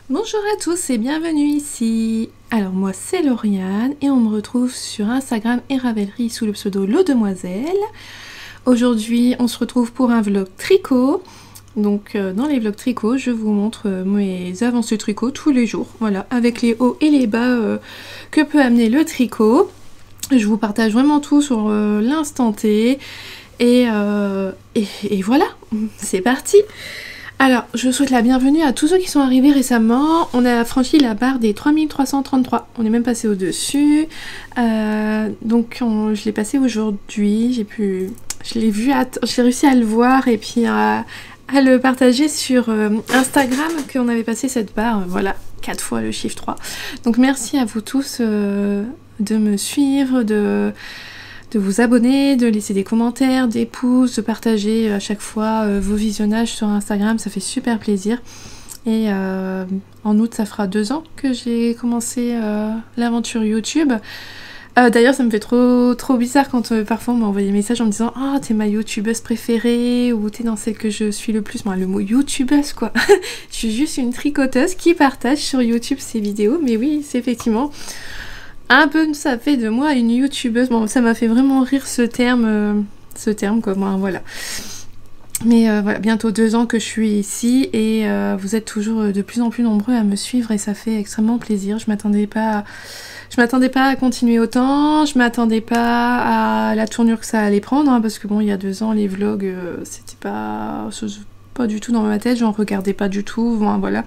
Bonjour à tous et bienvenue ici. Alors moi c'est Lauriane et on me retrouve sur Instagram et Ravelry sous le pseudo Lo Demoiselle. Aujourd'hui on se retrouve pour un vlog tricot. Donc dans les vlogs tricot je vous montre mes avancées tricot tous les jours. Voilà, avec les hauts et les bas que peut amener le tricot. Je vous partage vraiment tout sur l'instant T. Et voilà, c'est parti. Alors, je souhaite la bienvenue à tous ceux qui sont arrivés récemment. On a franchi la barre des 3333. On est même passé au-dessus. Je l'ai passé aujourd'hui. J'ai réussi à le voir et puis à le partager sur Instagram qu'on avait passé cette barre. Voilà, 4 fois le chiffre 3. Donc merci à vous tous de me suivre, de vous abonner, de laisser des commentaires, des pouces, de partager à chaque fois vos visionnages sur Instagram, ça fait super plaisir. Et en août, ça fera 2 ans que j'ai commencé l'aventure YouTube. D'ailleurs, ça me fait trop bizarre quand parfois on m'envoie des messages en me disant « Ah, t'es ma youtubeuse préférée » ou « T'es dans celle que je suis le plus ». Bon, le mot youtubeuse, quoi. Je suis juste une tricoteuse qui partage sur YouTube ses vidéos. Mais oui, c'est effectivement... un peu ça fait de moi une youtubeuse. Bon, ça m'a fait vraiment rire ce terme quoi, moi, voilà. Mais voilà, bientôt 2 ans que je suis ici et vous êtes toujours de plus en plus nombreux à me suivre et ça fait extrêmement plaisir. Je m'attendais pas à continuer autant, je m'attendais pas à la tournure que ça allait prendre, hein, parce que bon, il y a 2 ans, les vlogs, c'était pas du tout dans ma tête, j'en regardais pas du tout, bon, voilà.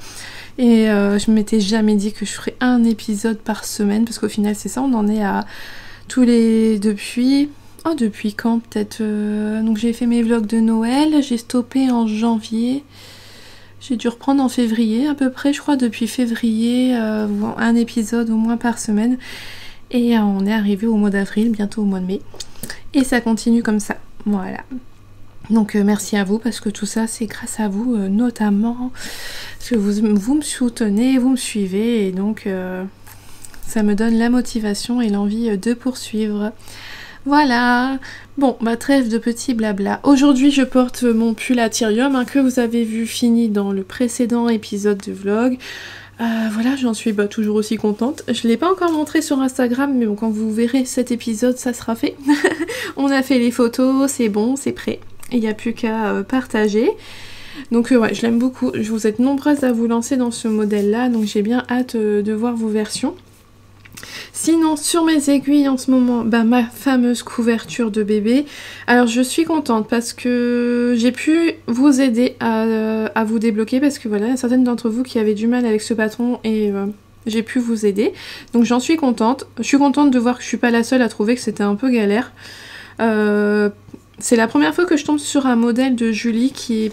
Et je m'étais jamais dit que je ferais un épisode par semaine, parce qu'au final c'est ça, on en est à depuis quand peut-être donc j'ai fait mes vlogs de Noël, j'ai stoppé en janvier, j'ai dû reprendre en février à peu près, je crois, depuis février, un épisode au moins par semaine. Et on est arrivé au mois d'avril, bientôt au mois de mai. Et ça continue comme ça, voilà. Donc merci à vous parce que tout ça c'est grâce à vous notamment parce que vous me soutenez, vous me suivez et donc ça me donne la motivation et l'envie de poursuivre. Voilà, bon bah trêve de petits blabla. Aujourd'hui je porte mon pull à Tyrium que vous avez vu fini dans le précédent épisode de vlog. Voilà, j'en suis toujours aussi contente. Je ne l'ai pas encore montré sur Instagram, mais bon, quand vous verrez cet épisode, ça sera fait. On a fait les photos, c'est bon, c'est prêt. Il n'y a plus qu'à partager. Donc ouais, je l'aime beaucoup. Vous êtes nombreuses à vous lancer dans ce modèle-là, donc j'ai bien hâte de voir vos versions. Sinon, sur mes aiguilles en ce moment, ma fameuse couverture de bébé. Alors je suis contente parce que j'ai pu vous aider à vous débloquer parce que voilà, il y a certaines d'entre vous qui avaient du mal avec ce patron et j'ai pu vous aider. Donc j'en suis contente. Je suis contente de voir que je suis pas la seule à trouver que c'était un peu galère. C'est la première fois que je tombe sur un modèle de Julie qui est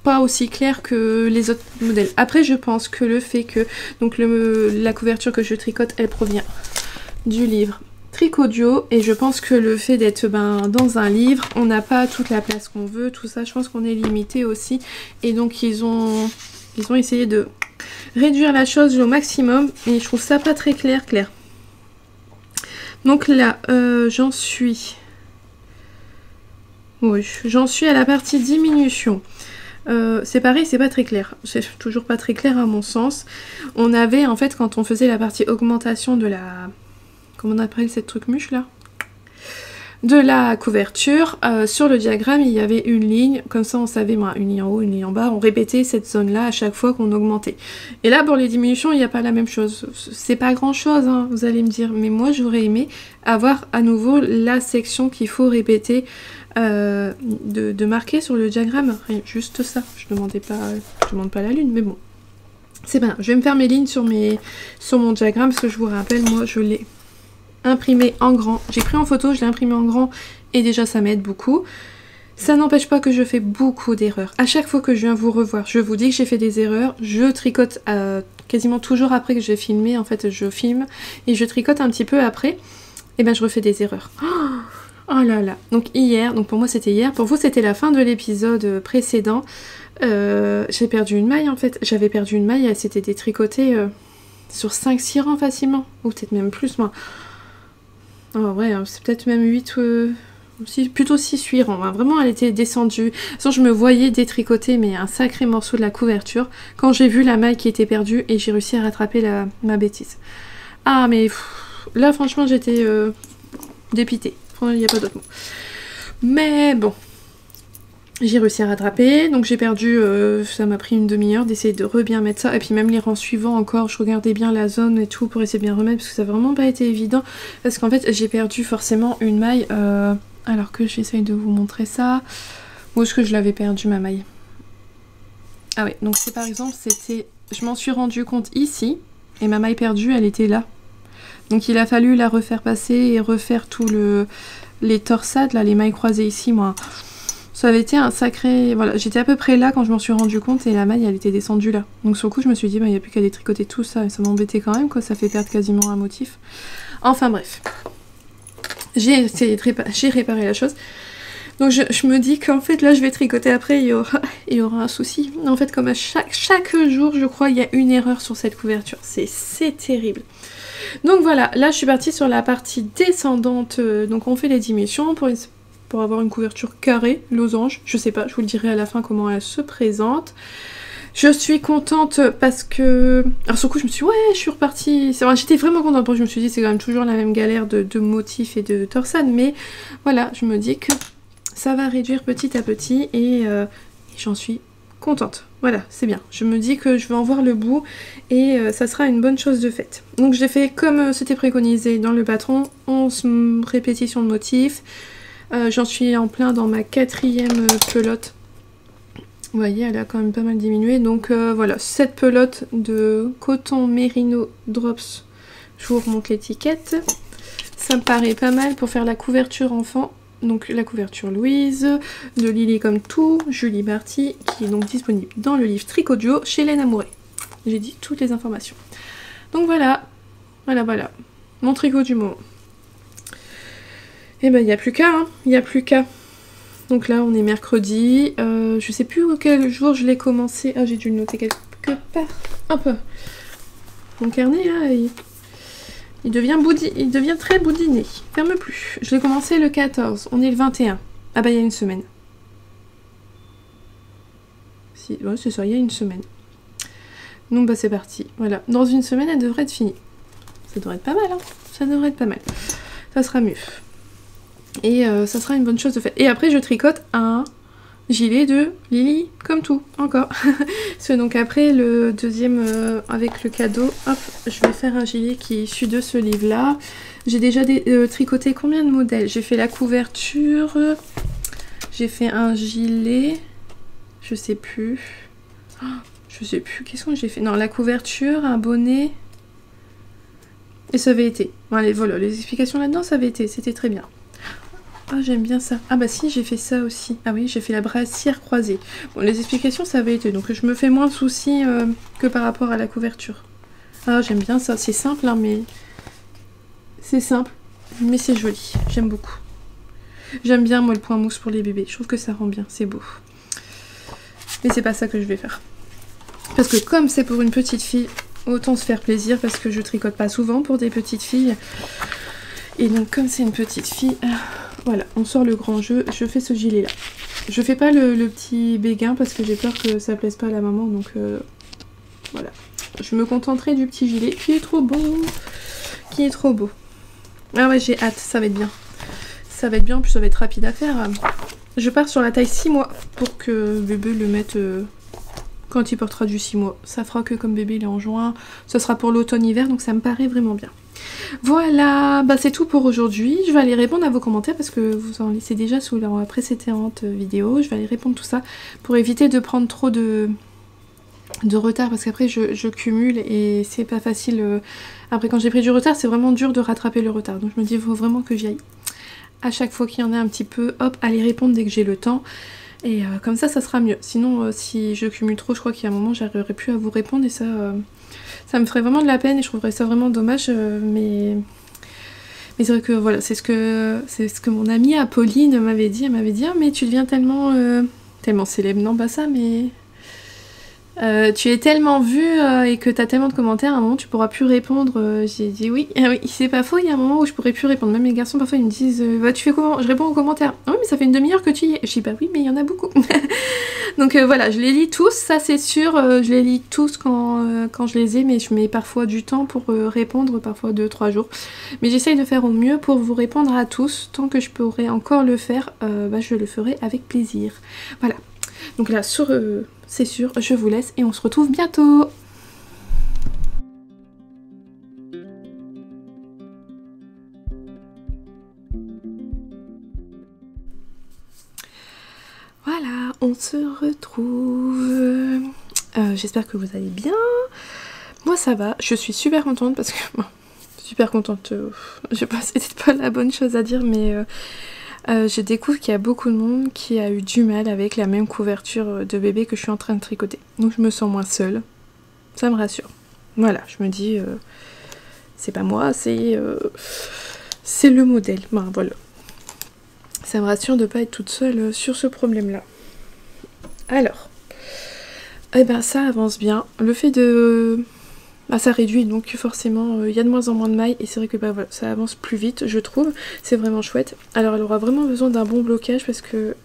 pas aussi clair que les autres modèles. Après je pense que le fait que donc la couverture que je tricote elle provient du livre Tricodio et je pense que le fait d'être dans un livre on n'a pas toute la place qu'on veut, tout ça je pense qu'on est limité aussi et donc ils ont essayé de réduire la chose au maximum et je trouve ça pas très clair. Donc là j'en suis à la partie diminution. C'est pareil, c'est pas très clair. C'est toujours pas très clair à mon sens. On avait en fait quand on faisait la partie augmentation de la... comment on appelle cette truc-muche là ? De la couverture, sur le diagramme il y avait une ligne, comme ça on savait, une ligne en haut, une ligne en bas, on répétait cette zone là à chaque fois qu'on augmentait. Et là pour les diminutions il n'y a pas la même chose, c'est pas grand chose hein, vous allez me dire, mais moi j'aurais aimé avoir à nouveau la section qu'il faut répéter, de marquer sur le diagramme, juste ça, je demande pas la lune, mais bon. C'est bien, je vais me faire mes lignes sur mon diagramme, parce que je vous rappelle, moi je l'ai imprimé en grand. J'ai pris en photo, je l'ai imprimé en grand, et déjà ça m'aide beaucoup. Ça n'empêche pas que je fais beaucoup d'erreurs. À chaque fois que je viens vous revoir, je vous dis que j'ai fait des erreurs, je tricote quasiment toujours après que j'ai filmé, en fait je filme, et je tricote un petit peu après, et ben je refais des erreurs. Oh là là, donc hier, donc pour moi c'était hier, pour vous c'était la fin de l'épisode précédent, j'ai perdu une maille en fait, j'avais perdu une maille, elle s'était détricotée sur 5-6 rangs facilement, ou peut-être même plus moi. Oh ouais, c'est peut-être même 8 plutôt 6-8 rangs, hein. Vraiment elle était descendue. De toute façon je me voyais détricoter mais un sacré morceau de la couverture quand j'ai vu la maille qui était perdue et j'ai réussi à rattraper ma bêtise. Ah mais là franchement j'étais dépitée, il n'y a pas d'autre mot. Mais bon, j'ai réussi à rattraper, donc j'ai perdu, ça m'a pris une demi-heure d'essayer de bien mettre ça, et puis même les rangs suivants encore, je regardais bien la zone et tout pour essayer de bien remettre, parce que ça n'a vraiment pas été évident, parce qu'en fait j'ai perdu forcément une maille, alors que j'essaye de vous montrer ça, où est-ce que je l'avais perdu ma maille? Ah oui, donc c'est par exemple, c'était, je m'en suis rendu compte ici, et ma maille perdue elle était là, donc il a fallu la refaire passer et refaire tout les torsades, là, les mailles croisées ici, moi... Ça avait été un sacré... Voilà, j'étais à peu près là quand je m'en suis rendu compte et la maille elle était descendue là. Donc sur le coup je me suis dit bah il n'y a plus qu'à détricoter tout ça et ça m'embêtait quand même quoi, ça fait perdre quasiment un motif. Enfin bref. J'ai essayé de j'ai réparé la chose. Donc je me dis qu'en fait là je vais tricoter après, il y aura un souci. En fait comme à chaque jour je crois il y a une erreur sur cette couverture. C'est terrible. Donc voilà, là je suis partie sur la partie descendante. Donc on fait les diminutions pour avoir une couverture carrée, losange, je sais pas, je vous le dirai à la fin comment elle se présente. Je suis contente parce que... Alors sur le coup je me suis dit, ouais, je suis repartie... J'étais vraiment contente, parce que je me suis dit c'est quand même toujours la même galère de motifs et de torsades, mais voilà, je me dis que ça va réduire petit à petit et j'en suis contente. Voilà, c'est bien. Je me dis que je vais en voir le bout et ça sera une bonne chose de faite. Donc je l'ai fait comme c'était préconisé dans le patron, 11 répétitions de motifs. J'en suis en plein dans ma 4e pelote. Vous voyez, elle a quand même pas mal diminué. Donc voilà, cette pelote de coton Merino Drops. Je vous remonte l'étiquette. Ça me paraît pas mal pour faire la couverture enfant. Donc la couverture Louise, de Lily comme tout, Julie Barty, qui est donc disponible dans le livre Tricot Duo chez Laine Amouret. J'ai dit toutes les informations. Donc voilà, voilà, mon tricot du moment. Et ben il n'y a plus qu'à, hein. Il n'y a plus qu'à. Donc là on est mercredi, je sais plus quel jour je l'ai commencé. Ah j'ai dû le noter quelque part. Hop. Mon carnet là, il devient très boudiné. Ferme plus. Je l'ai commencé le 14, on est le 21. Ah bah il y a une semaine. Si, ouais c'est ça, il y a une semaine. Donc bah c'est parti, voilà. Dans une semaine elle devrait être finie. Ça devrait être pas mal, hein. Ça devrait être pas mal. Ça sera mieux. Et ça sera une bonne chose de fait. Et après je tricote un gilet de Lily, comme tout, encore. Parce que donc après le deuxième avec le cadeau, hop, je vais faire un gilet qui est issu de ce livre là. J'ai déjà tricoté combien de modèles? J'ai fait la couverture, j'ai fait un gilet, je sais plus. Oh, je sais plus, qu'est-ce que j'ai fait? Non, la couverture, un bonnet. Et ça avait été. Allez, voilà, les explications là-dedans, ça avait été, c'était très bien. Ah j'aime bien ça. Ah bah si j'ai fait ça aussi. Ah oui j'ai fait la brassière croisée. Bon les explications ça avait été donc je me fais moins de soucis que par rapport à la couverture. Ah j'aime bien ça. C'est simple hein, mais... C'est simple mais c'est joli. J'aime beaucoup. J'aime bien moi le point mousse pour les bébés. Je trouve que ça rend bien. C'est beau. Mais c'est pas ça que je vais faire. Parce que comme c'est pour une petite fille, autant se faire plaisir parce que je tricote pas souvent pour des petites filles. Et donc comme c'est une petite fille... Voilà, on sort le grand jeu, je fais ce gilet là. Je fais pas le petit béguin parce que j'ai peur que ça plaise pas à la maman, donc voilà. Je me contenterai du petit gilet qui est trop beau, Ah ouais, j'ai hâte, ça va être bien. Ça va être bien, puis ça va être rapide à faire. Je pars sur la taille 6 mois pour que bébé le mette quand il portera du 6 mois. Ça fera que comme bébé il est en juin, ça sera pour l'automne-hiver, donc ça me paraît vraiment bien. Voilà, bah c'est tout pour aujourd'hui. Je vais aller répondre à vos commentaires parce que vous en laissez déjà sous la précédente vidéo. Je vais aller répondre tout ça pour éviter de prendre trop de retard parce qu'après je cumule et c'est pas facile. Après quand j'ai pris du retard c'est vraiment dur de rattraper le retard. Donc je me dis il faut vraiment que j'y aille. À chaque fois qu'il y en a un petit peu, hop, aller répondre dès que j'ai le temps. Et comme ça sera mieux. Sinon si je cumule trop je crois qu'il y a un moment j'arriverai plus à vous répondre et ça me ferait vraiment de la peine et je trouverais ça vraiment dommage, mais c'est vrai que voilà, c'est ce que mon amie Apolline m'avait dit. Elle m'avait dit ah, mais tu deviens tellement célèbre, non pas ça, mais Tu es tellement vu et que t'as tellement de commentaires, à un moment tu pourras plus répondre. J'ai dit oui, ah oui, c'est pas faux, il y a un moment où je pourrais plus répondre. Même les garçons parfois ils me disent bah tu fais comment? Je réponds aux commentaires. Ah oui mais ça fait une demi-heure que tu y es. Je dis bah oui mais il y en a beaucoup. Donc voilà, je les lis tous, ça c'est sûr, je les lis tous quand je les ai, mais je mets parfois du temps pour répondre, parfois 2-3 jours. Mais j'essaye de faire au mieux pour vous répondre à tous, tant que je pourrai encore le faire, bah, je le ferai avec plaisir. Voilà, donc là sur... c'est sûr, je vous laisse et on se retrouve bientôt. Voilà, on se retrouve. J'espère que vous allez bien. Moi ça va, je suis super contente parce que... Bon, super contente, je sais pas, c'était pas la bonne chose à dire, mais... je découvre qu'il y a beaucoup de monde qui a eu du mal avec la même couverture de bébé que je suis en train de tricoter. Donc je me sens moins seule. Ça me rassure. Voilà, je me dis, c'est pas moi, c'est le modèle. Ben, voilà. Ça me rassure de pas être toute seule sur ce problème-là. Alors, eh ben ça avance bien. Le fait de... Bah, ça réduit, donc forcément il y a de moins en moins de mailles et c'est vrai que bah, voilà, ça avance plus vite je trouve, c'est vraiment chouette. Alors elle aura vraiment besoin d'un bon blocage parce que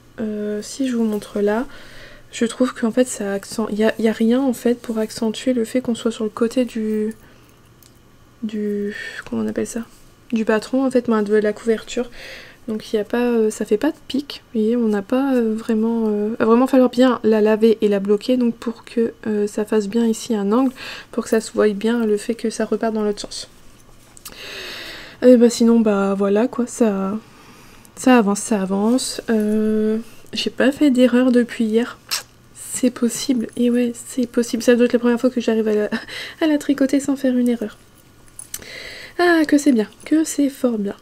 si je vous montre là, je trouve qu'en fait ça accent... il y a rien en fait pour accentuer le fait qu'on soit sur le côté du... comment on appelle ça? Du patron en fait, de la couverture. Donc il y a pas, ça fait pas de pic, vous voyez, on n'a pas vraiment... il va vraiment falloir bien la laver et la bloquer, donc pour que ça fasse bien ici un angle, pour que ça se voie bien le fait que ça reparte dans l'autre sens. Et bah sinon, bah voilà quoi, ça avance, ça avance. J'ai pas fait d'erreur depuis hier, c'est possible, et ouais, c'est possible, ça doit être la première fois que j'arrive à la tricoter sans faire une erreur. Ah, que c'est bien, que c'est fort bien.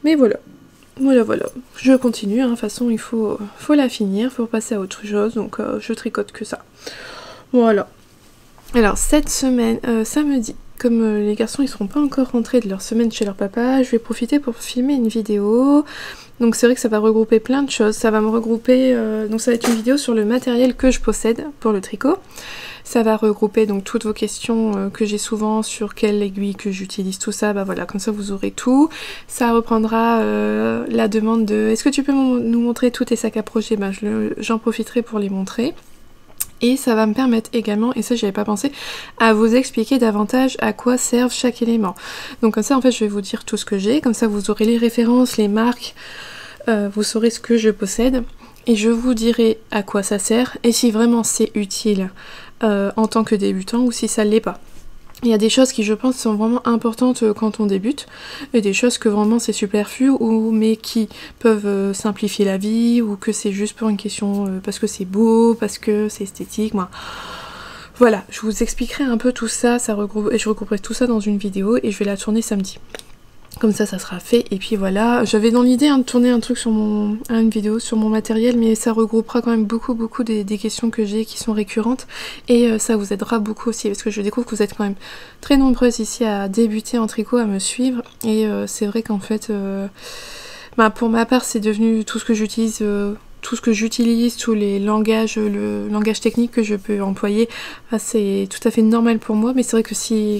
Mais voilà, voilà, je continue, hein. De toute façon il faut la finir, il faut passer à autre chose, donc je tricote que ça. Voilà. Alors cette semaine, samedi, comme les garçons ils seront pas encore rentrés de leur semaine chez leur papa, je vais profiter pour filmer une vidéo. Donc c'est vrai que ça va regrouper plein de choses, ça va me regrouper, donc ça va être une vidéo sur le matériel que je possède pour le tricot. Ça va regrouper donc toutes vos questions que j'ai souvent sur quelle aiguille que j'utilise, tout ça, bah voilà, comme ça vous aurez tout. Ça reprendra la demande de est-ce que tu peux nous montrer tous tes sacs à projet, bah j'en profiterai pour les montrer. Et ça va me permettre également, et ça j'y avais pas pensé, à vous expliquer davantage à quoi servent chaque élément. Donc comme ça en fait je vais vous dire tout ce que j'ai, comme ça vous aurez les références, les marques, vous saurez ce que je possède. Et je vous dirai à quoi ça sert, et si vraiment c'est utile en tant que débutant ou si ça l'est pas. Il y a des choses qui je pense sont vraiment importantes quand on débute, et des choses que vraiment c'est superflu mais qui peuvent simplifier la vie, ou que c'est juste pour une question parce que c'est beau, parce que c'est esthétique. Moi. Voilà, je vous expliquerai un peu tout ça, et je regrouperai tout ça dans une vidéo et je vais la tourner samedi. Comme ça sera fait, et puis voilà, j'avais dans l'idée de tourner un truc sur une vidéo sur mon matériel, mais ça regroupera quand même beaucoup des questions que j'ai qui sont récurrentes, et ça vous aidera beaucoup aussi, parce que je découvre que vous êtes quand même très nombreuses ici à débuter en tricot, à me suivre, et c'est vrai qu'en fait, pour ma part c'est devenu tout ce que j'utilise, tous les langages, le langage technique que je peux employer, c'est tout à fait normal pour moi, mais c'est vrai que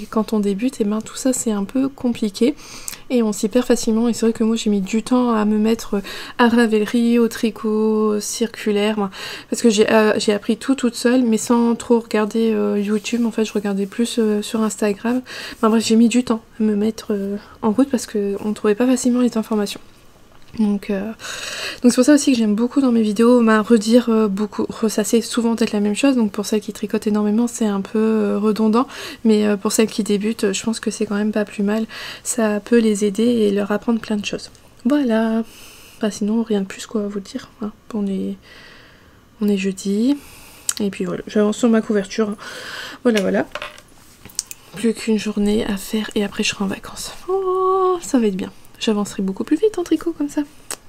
quand on débute, et tout ça c'est un peu compliqué. Et on s'y perd facilement, et c'est vrai que moi j'ai mis du temps à me mettre à ravellerie, au tricot circulaire, parce que j'ai appris tout toute seule, mais sans trop regarder YouTube. En fait je regardais plus sur Instagram. Bref, j'ai mis du temps à me mettre en route parce qu'on ne trouvait pas facilement les informations. Donc c'est pour ça aussi que j'aime beaucoup dans mes vidéos redire beaucoup, ressasser souvent peut-être la même chose, donc pour celles qui tricotent énormément c'est un peu redondant, mais pour celles qui débutent je pense que c'est quand même pas plus mal, ça peut les aider et leur apprendre plein de choses. Voilà, sinon rien de plus quoi à vous dire, hein. On est jeudi, et puis voilà, j'avance sur ma couverture, hein. Voilà, plus qu'une journée à faire et après je serai en vacances. Oh, ça va être bien. J'avancerai beaucoup plus vite en tricot comme ça,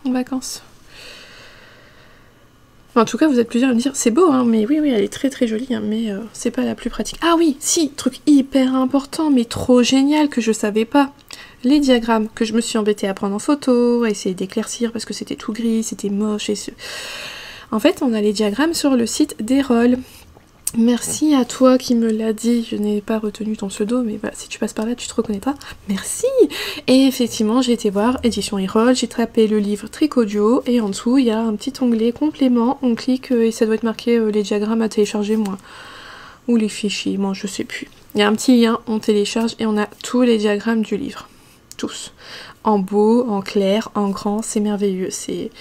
en vacances. En tout cas, vous êtes plusieurs à me dire, c'est beau, hein, mais oui, elle est très très jolie, hein, mais c'est pas la plus pratique. Ah oui, si, truc hyper important, mais trop génial que je savais pas. Les diagrammes que je me suis embêtée à prendre en photo, à essayer d'éclaircir parce que c'était tout gris, c'était moche. En fait, on a les diagrammes sur le site d'Erol. Merci à toi qui me l'a dit, je n'ai pas retenu ton pseudo, mais voilà, si tu passes par là, tu te reconnaîtras. Merci. Et effectivement, j'ai été voir Édition Erol, j'ai tapé le livre Tricodio, et en dessous, il y a un petit onglet complément, on clique et ça doit être marqué les diagrammes à télécharger, moi. Ou les fichiers, moi je sais plus. Il y a un petit lien, on télécharge et on a tous les diagrammes du livre. Tous. En beau, en clair, en grand, c'est merveilleux, c'est...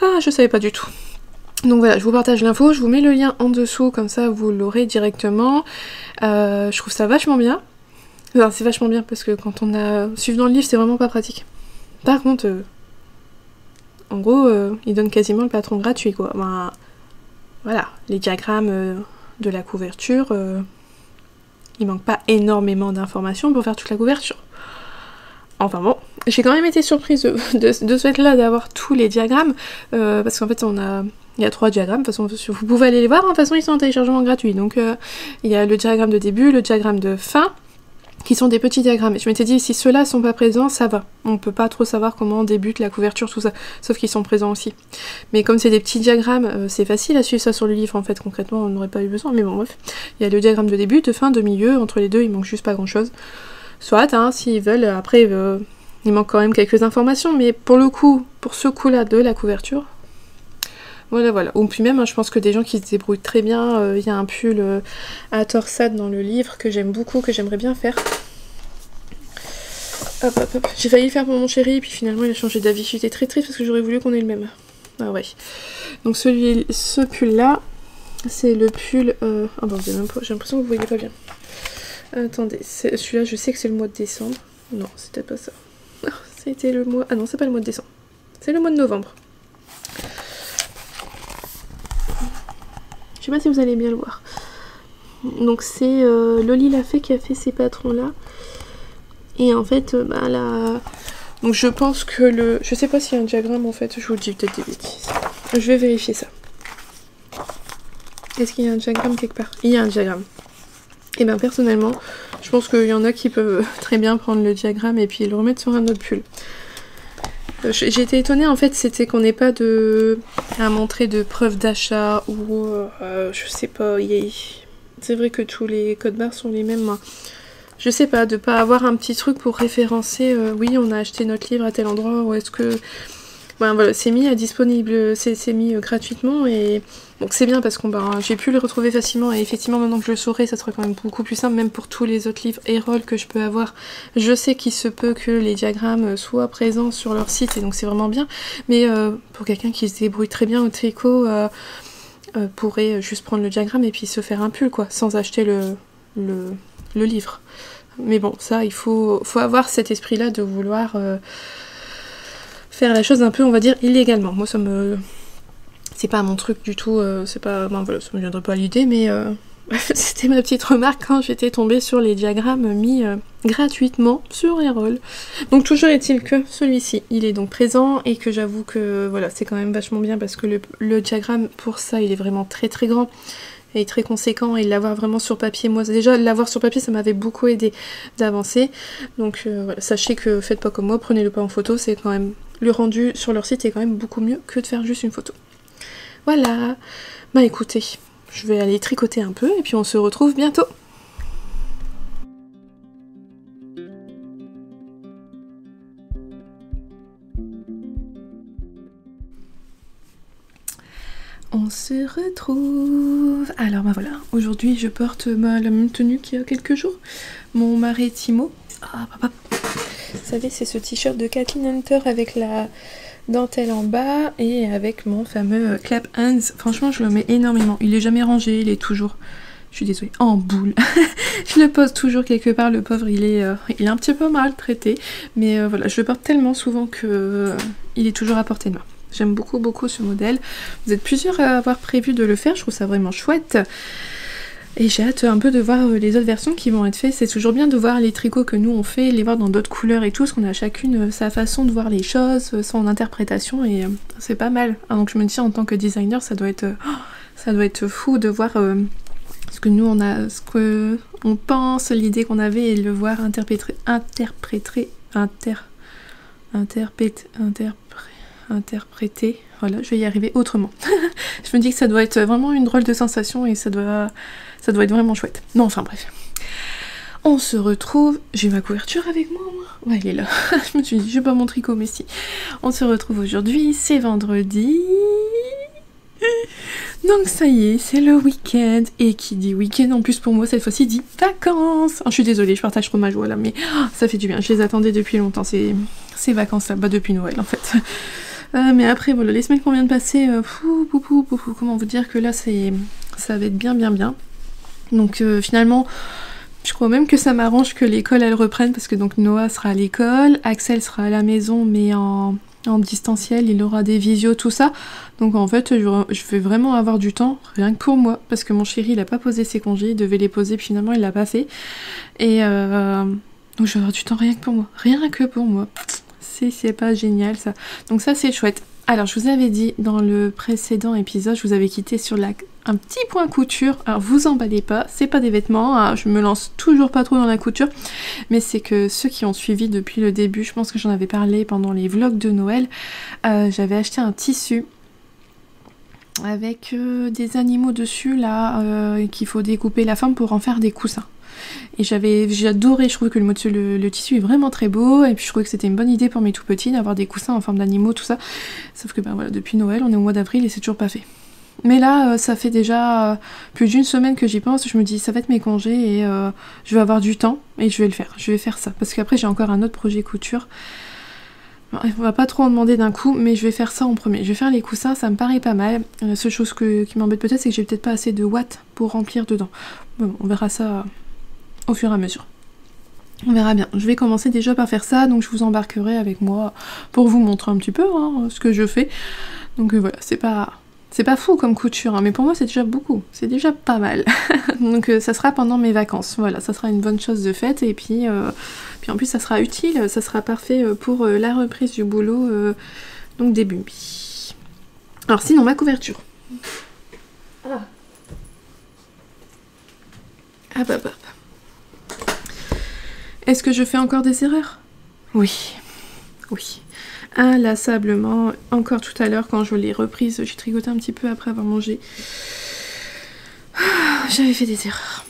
Ah, je savais pas du tout. Donc voilà, je vous partage l'info, je vous mets le lien en dessous, comme ça vous l'aurez directement. Je trouve ça vachement bien. Enfin, c'est vachement bien parce que quand on a... Suivant le livre, c'est vraiment pas pratique. Par contre, en gros, il donne quasiment le patron gratuit, quoi. Ben, voilà, les diagrammes de la couverture, il manque pas énormément d'informations pour faire toute la couverture. Enfin bon, j'ai quand même été surprise de ce fait-là d'avoir tous les diagrammes, parce qu'en fait il y a 3 diagrammes, de toute façon vous pouvez aller les voir, de toute façon ils sont en téléchargement gratuit, donc il y a le diagramme de début, le diagramme de fin, qui sont des petits diagrammes, et je m'étais dit si ceux-là sont pas présents, ça va, on peut pas trop savoir comment débute la couverture, tout ça, sauf qu'ils sont présents aussi. Mais comme c'est des petits diagrammes, c'est facile à suivre ça sur le livre, en fait, concrètement on n'aurait pas eu besoin, mais bon bref, il y a le diagramme de début, de fin, de milieu, entre les deux il manque juste pas grand-chose. Soit, hein, s'ils veulent, après, il manque quand même quelques informations, mais pour le coup, pour ce coup-là de la couverture, voilà. Ou puis même, hein, je pense que des gens qui se débrouillent très bien, il y a un pull à torsade dans le livre que j'aime beaucoup, que j'aimerais bien faire. Hop. J'ai failli le faire pour mon chéri, puis finalement il a changé d'avis. J'étais très triste parce que j'aurais voulu qu'on ait le même. Ah ouais. Donc ce pull-là, c'est le pull... Ah bon, j'ai l'impression que vous voyez pas bien. Attendez, celui-là, je sais que c'est le mois de décembre. Non, c'était pas ça. C'était le mois... Ah non, c'est pas le mois de décembre. C'est le mois de novembre. Je sais pas si vous allez bien le voir. Donc c'est Loli Lafay qui a fait ces patrons-là. Et en fait, bah là... Donc je pense que le... Je sais pas s'il y a un diagramme en fait, je vous dis peut-être des bêtises. Je vais vérifier ça. Est-ce qu'il y a un diagramme quelque part? Il y a un diagramme. Et bien personnellement, je pense qu'il y en a qui peuvent très bien prendre le diagramme et puis le remettre sur un autre pull. J'ai été étonnée en fait, c'était qu'on n'ait pas à montrer de preuves d'achat ou je sais pas, c'est vrai que tous les codes barres sont les mêmes. Hein. Je sais pas, de pas avoir un petit truc pour référencer, oui on a acheté notre livre à tel endroit ou est-ce que... Ben voilà, c'est mis à disponible, c'est mis gratuitement et donc c'est bien parce que j'ai pu le retrouver facilement et effectivement maintenant que je le saurai ça sera quand même beaucoup plus simple même pour tous les autres livres Erol que je peux avoir. Je sais qu'il se peut que les diagrammes soient présents sur leur site et donc c'est vraiment bien mais pour quelqu'un qui se débrouille très bien au tricot pourrait juste prendre le diagramme et puis se faire un pull quoi sans acheter le livre. Mais bon ça il faut avoir cet esprit là de vouloir... faire la chose un peu, on va dire, illégalement. Moi, ça me... C'est pas mon truc du tout, c'est pas... Ben voilà, ça me viendrait pas à l'idée, mais... C'était ma petite remarque quand j'étais tombée sur les diagrammes mis gratuitement sur Erol. Donc toujours est-il que celui-ci, il est donc présent et que j'avoue que, voilà, c'est quand même vachement bien parce que le diagramme, pour ça, il est vraiment très très grand. Et très conséquent et l'avoir vraiment sur papier, moi déjà l'avoir sur papier ça m'avait beaucoup aidé d'avancer donc voilà, sachez que faites pas comme moi, prenez-le pas en photo, c'est quand même le rendu sur leur site est quand même beaucoup mieux que de faire juste une photo. Voilà, bah écoutez, je vais aller tricoter un peu et puis on se retrouve bientôt. On se retrouve. Alors bah voilà, aujourd'hui je porte la même tenue qu'il y a quelques jours. Mon Marettimo. Ah, papa. Vous savez, c'est ce t-shirt de Kathleen Hunter avec la dentelle en bas et avec mon fameux clap hands. Franchement, je le mets énormément. Il est jamais rangé, il est toujours... Je suis désolée, en boule. Je le pose toujours quelque part, le pauvre, il est un petit peu maltraité. Mais voilà, je le porte tellement souvent que il est toujours à portée de main. J'aime beaucoup beaucoup ce modèle. Vous êtes plusieurs à avoir prévu de le faire, je trouve ça vraiment chouette. Et j'ai hâte un peu de voir les autres versions qui vont être faites. C'est toujours bien de voir les tricots que nous on fait, les voir dans d'autres couleurs et tout, parce qu'on a chacune sa façon de voir les choses, son interprétation et c'est pas mal. Ah, donc je me dis en tant que designer ça doit être fou de voir ce que nous on a, ce que on pense, l'idée qu'on avait et le voir interpréter. Voilà, je vais y arriver autrement. Je me dis que ça doit être vraiment une drôle de sensation et ça doit être vraiment chouette. Non, enfin bref. On se retrouve... J'ai ma couverture avec moi, moi. Ouais, elle est là. Je me suis dit, je vais pas mon tricot, mais si. On se retrouve aujourd'hui, c'est vendredi. Donc ça y est, c'est le week-end. Et qui dit week-end, en plus pour moi, cette fois-ci, dit vacances. Oh, je suis désolée, je partage trop ma joie là, mais ça fait du bien. Je les attendais depuis longtemps, ces vacances là, bah depuis Noël en fait. Mais après, voilà, les semaines qu'on vient de passer, comment vous dire que là, ça va être bien. Donc finalement... Je crois même que ça m'arrange que l'école elle reprenne parce que donc Noah sera à l'école, Axel sera à la maison mais en distanciel, il aura des visios, tout ça. Donc en fait je vais vraiment avoir du temps rien que pour moi parce que mon chéri il a pas posé ses congés, il devait les poser puis finalement il l'a pas fait. Et donc je vais avoir du temps rien que pour moi, rien que pour moi. C'est pas génial ça. Donc ça c'est chouette. Alors je vous avais dit dans le précédent épisode, je vous avais quitté sur un petit point couture. Alors vous emballez pas, c'est pas des vêtements, hein, je me lance toujours pas trop dans la couture, mais c'est que ceux qui ont suivi depuis le début, je pense que j'en avais parlé pendant les vlogs de Noël, j'avais acheté un tissu avec des animaux dessus là, qu'il faut découper la forme pour en faire des coussins. Et j'ai adoré, je trouve que le tissu est vraiment très beau, et puis je trouvais que c'était une bonne idée pour mes tout petits d'avoir des coussins en forme d'animaux, tout ça. Sauf que ben voilà, depuis Noël, on est au mois d'avril et c'est toujours pas fait. Mais là, ça fait déjà plus d'une semaine que j'y pense, je me dis ça va être mes congés et je vais avoir du temps et je vais le faire. Je vais faire ça, parce qu'après j'ai encore un autre projet couture. On va pas trop en demander d'un coup, mais je vais faire ça en premier. Je vais faire les coussins, ça me paraît pas mal. La seule chose qui m'embête peut-être, c'est que j'ai peut-être pas assez de watts pour remplir dedans. Bon, on verra ça au fur et à mesure. On verra bien. Je vais commencer déjà par faire ça, donc je vous embarquerai avec moi pour vous montrer un petit peu hein, ce que je fais. Donc voilà, c'est pas fou comme couture, hein, mais pour moi c'est déjà beaucoup, c'est déjà pas mal. Donc ça sera pendant mes vacances, voilà, ça sera une bonne chose de faite, et puis en plus ça sera utile, ça sera parfait pour la reprise du boulot, donc début mai. Alors sinon, ma couverture. Ah bah. Est-ce que je fais encore des erreurs? Oui. Inlassablement, encore tout à l'heure quand je l'ai reprise, j'ai tricoté un petit peu après avoir mangé. J'avais fait des erreurs.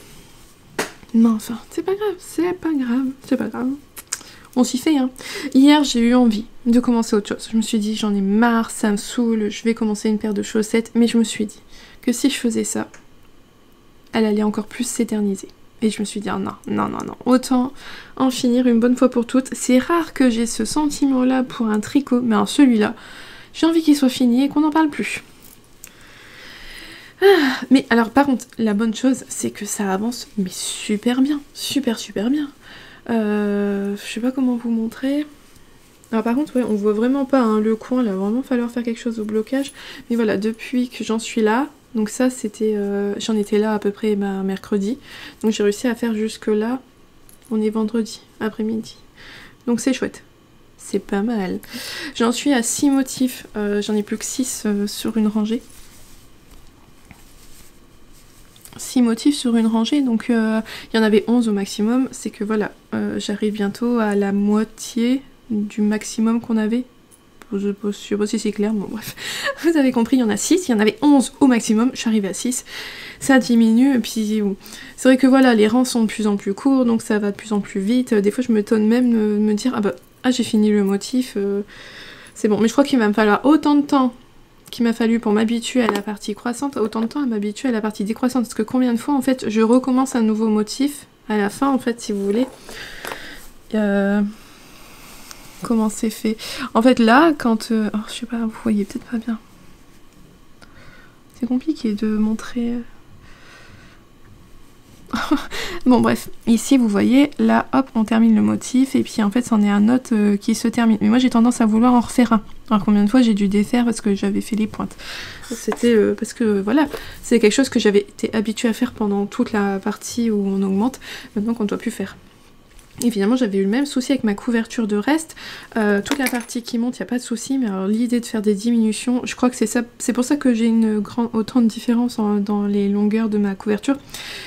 Mais enfin, c'est pas grave. On s'y fait, hein. Hier, j'ai eu envie de commencer autre chose. Je me suis dit, j'en ai marre, ça me saoule, je vais commencer une paire de chaussettes. Mais je me suis dit que si je faisais ça, elle allait encore plus s'éterniser. Et je me suis dit, oh non, autant en finir une bonne fois pour toutes. C'est rare que j'ai ce sentiment-là pour un tricot, mais alors celui-là, j'ai envie qu'il soit fini et qu'on n'en parle plus. Mais alors par contre, la bonne chose, c'est que ça avance, mais super bien, super bien. Je sais pas comment vous montrer. Alors par contre, ouais, on voit vraiment pas hein, le coin, là, il va vraiment falloir faire quelque chose au blocage. Mais voilà, depuis que j'en suis là, donc ça c'était, j'en étais là à peu près mercredi. Donc j'ai réussi à faire jusque là, on est vendredi, après-midi. Donc c'est chouette, c'est pas mal. J'en suis à 6 motifs, j'en ai plus que 6 sur une rangée. 6 motifs sur une rangée, donc il y en avait 11 au maximum. C'est que voilà, j'arrive bientôt à la moitié du maximum qu'on avait. Je sais pas si c'est clair, bon bref. Vous avez compris, il y en a 6, il y en avait 11 au maximum, je suis arrivée à 6. Ça diminue, et puis c'est vrai que voilà, les rangs sont de plus en plus courts, donc ça va de plus en plus vite. Des fois je m'étonne même de me dire, j'ai fini le motif, c'est bon. Mais je crois qu'il va me falloir autant de temps qu'il m'a fallu pour m'habituer à la partie croissante, autant de temps à m'habituer à la partie décroissante. Parce que combien de fois en fait je recommence un nouveau motif à la fin en fait, si vous voulez. Comment c'est fait? En fait là, quand... je sais pas, vous voyez peut-être pas bien. C'est compliqué de montrer... Bon bref, ici vous voyez, là hop on termine le motif et puis en fait c'en est un autre qui se termine. Mais moi j'ai tendance à vouloir en refaire un. Alors combien de fois j'ai dû défaire parce que j'avais fait les pointes. C'était parce que voilà, c'est quelque chose que j'avais été habituée à faire pendant toute la partie où on augmente, maintenant qu'on ne doit plus faire. Et finalement j'avais eu le même souci avec ma couverture de reste, toute la partie qui monte, il n'y a pas de souci, mais alors l'idée de faire des diminutions, je crois que c'est ça, c'est pour ça que j'ai autant de différence dans les longueurs de ma couverture,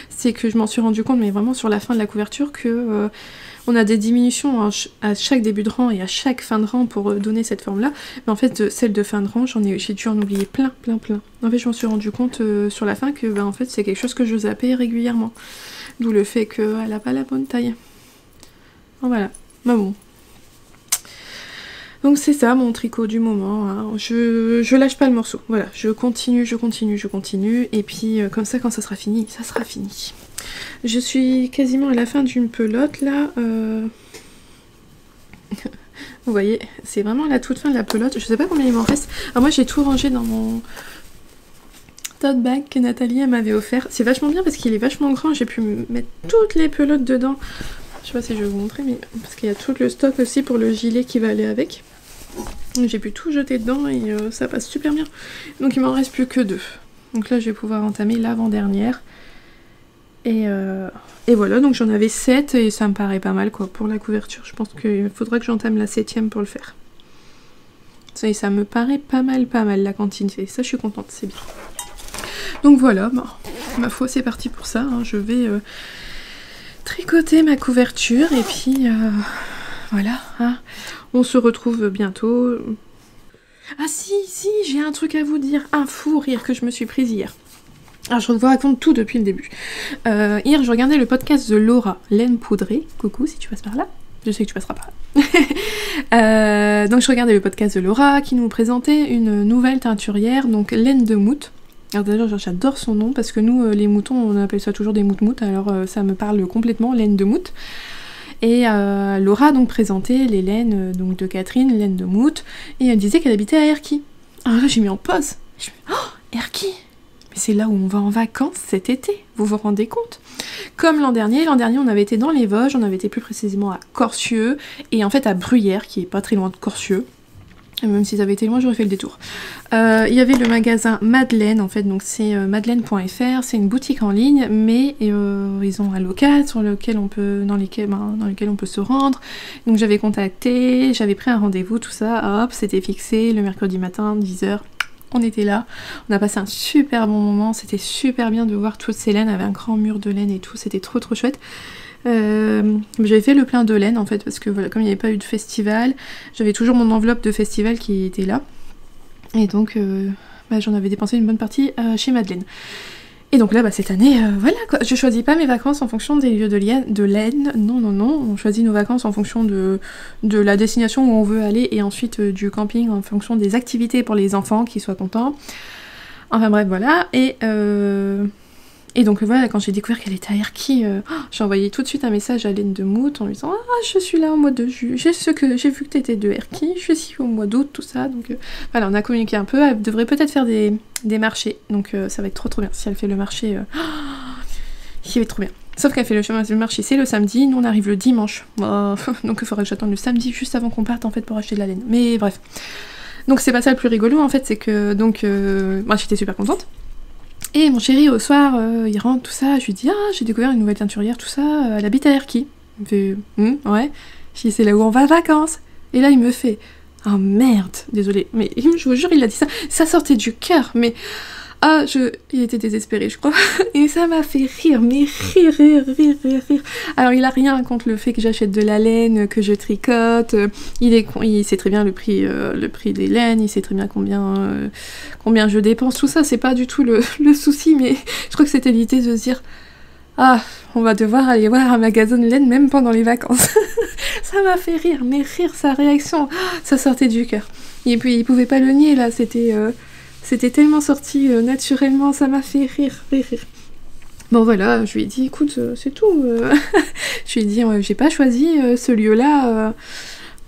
c'est que je m'en suis rendu compte, mais vraiment sur la fin de la couverture, que on a des diminutions à chaque début de rang et à chaque fin de rang pour donner cette forme là, mais en fait celle de fin de rang, j'ai dû en oublier plein. En fait je m'en suis rendu compte sur la fin que en fait c'est quelque chose que je zappais régulièrement, d'où le fait qu'elle n'a pas la bonne taille. Voilà, bah bon. Donc c'est ça mon tricot du moment, hein. Je lâche pas le morceau, voilà, je continue, et puis comme ça quand ça sera fini, ça sera fini. Je suis quasiment à la fin d'une pelote là, vous voyez, c'est vraiment la toute fin de la pelote, je sais pas combien il m'en reste. Alors moi j'ai tout rangé dans mon tote bag que Nathalie m'avait offert, c'est vachement bien parce qu'il est vachement grand, j'ai pu mettre toutes les pelotes dedans. Je sais pas si je vais vous montrer, mais parce qu'il y a tout le stock aussi pour le gilet qui va aller avec. J'ai pu tout jeter dedans et ça passe super bien. Donc il m'en reste plus que 2. Donc là je vais pouvoir entamer l'avant-dernière. Et voilà, donc j'en avais 7 et ça me paraît pas mal quoi pour la couverture. Je pense qu'il faudra que j'entame la 7ème pour le faire. Ça me paraît pas mal la quantité. Ça je suis contente, c'est bien. Donc voilà, bon, ma foi c'est parti pour ça. Hein. Je vais... tricoter ma couverture et puis voilà, hein. On se retrouve bientôt. Ah si, j'ai un truc à vous dire, un fou rire que je me suis prise hier. Alors je vous raconte tout depuis le début. Hier je regardais le podcast de Laura, laine poudrée, coucou si tu passes par là. Je sais que tu passeras par là. Donc je regardais le podcast de Laura qui nous présentait une nouvelle teinturière, donc laine de moute. Alors d'ailleurs j'adore son nom parce que nous les moutons on appelle ça toujours des moutes-moutes, alors ça me parle complètement, laine de moute. Et Laura donc présentait les laines donc de Catherine, laine de moute, et elle disait qu'elle habitait à Erquy. Alors là j'ai mis en pause, je me dis oh Erquy, mais c'est là où on va en vacances cet été, vous vous rendez compte? Comme l'an dernier on avait été dans les Vosges, on avait été plus précisément à Corcieux, et en fait à Bruyères qui est pas très loin de Corcieux. Même si ça avait été loin, j'aurais fait le détour. Il y avait le magasin Madeleine, en fait, donc c'est madeleine.fr, c'est une boutique en ligne, mais ils ont un local dans lequel on peut se rendre. Donc j'avais contacté, j'avais pris un rendez-vous, tout ça, hop, c'était fixé, le mercredi matin, 10h. On était là, on a passé un super bon moment, c'était super bien de voir toutes ces laines, il y avait un grand mur de laine et tout, c'était trop chouette. J'avais fait le plein de laine en fait parce que voilà, comme il n'y avait pas eu de festival, j'avais toujours mon enveloppe de festival qui était là et donc j'en avais dépensé une bonne partie chez Madeleine. Et donc là cette année voilà quoi, je choisis pas mes vacances en fonction des lieux de laine, non, on choisit nos vacances en fonction de la destination où on veut aller et ensuite du camping en fonction des activités pour les enfants qui soient contents. Enfin bref voilà, et donc voilà, quand j'ai découvert qu'elle était à Erquy, j'ai envoyé tout de suite un message à Laine de Moute en lui disant ah je suis là au mois de juillet, j'ai vu que t'étais de Erquy, je suis au mois d'août, tout ça, donc voilà, on a communiqué un peu, elle devrait peut-être faire des marchés, donc ça va être trop bien, si elle fait le marché, il va être trop bien. Sauf qu'elle fait le marché, c'est le samedi, nous on arrive le dimanche, donc il faudrait que j'attende le samedi juste avant qu'on parte en fait pour acheter de la laine, mais bref. Donc c'est pas ça le plus rigolo en fait, c'est que donc moi j'étais super contente. Et mon chéri au soir, il rentre, tout ça, je lui dis ah j'ai découvert une nouvelle teinturière, tout ça, elle habite à Erquy. Il me fait ouais, je dis c'est là où on va en vacances. Et là il me fait oh merde, désolé, mais je vous jure il a dit ça, ça sortait du cœur, mais il était désespéré je crois, et ça m'a fait rire, mais rire. Alors il a rien contre le fait que j'achète de la laine, que je tricote, il sait très bien le prix des laines, il sait très bien combien je dépense, tout ça, c'est pas du tout le souci, mais je crois que c'était l'idée de se dire on va devoir aller voir un magasin de laine même pendant les vacances. Ça m'a fait rire, mais rire, sa réaction, ça sortait du cœur. Et puis il pouvait pas le nier là, c'était tellement sorti naturellement, ça m'a fait rire. Bon voilà, je lui ai dit écoute, c'est tout. Je lui ai dit j'ai pas choisi ce lieu-là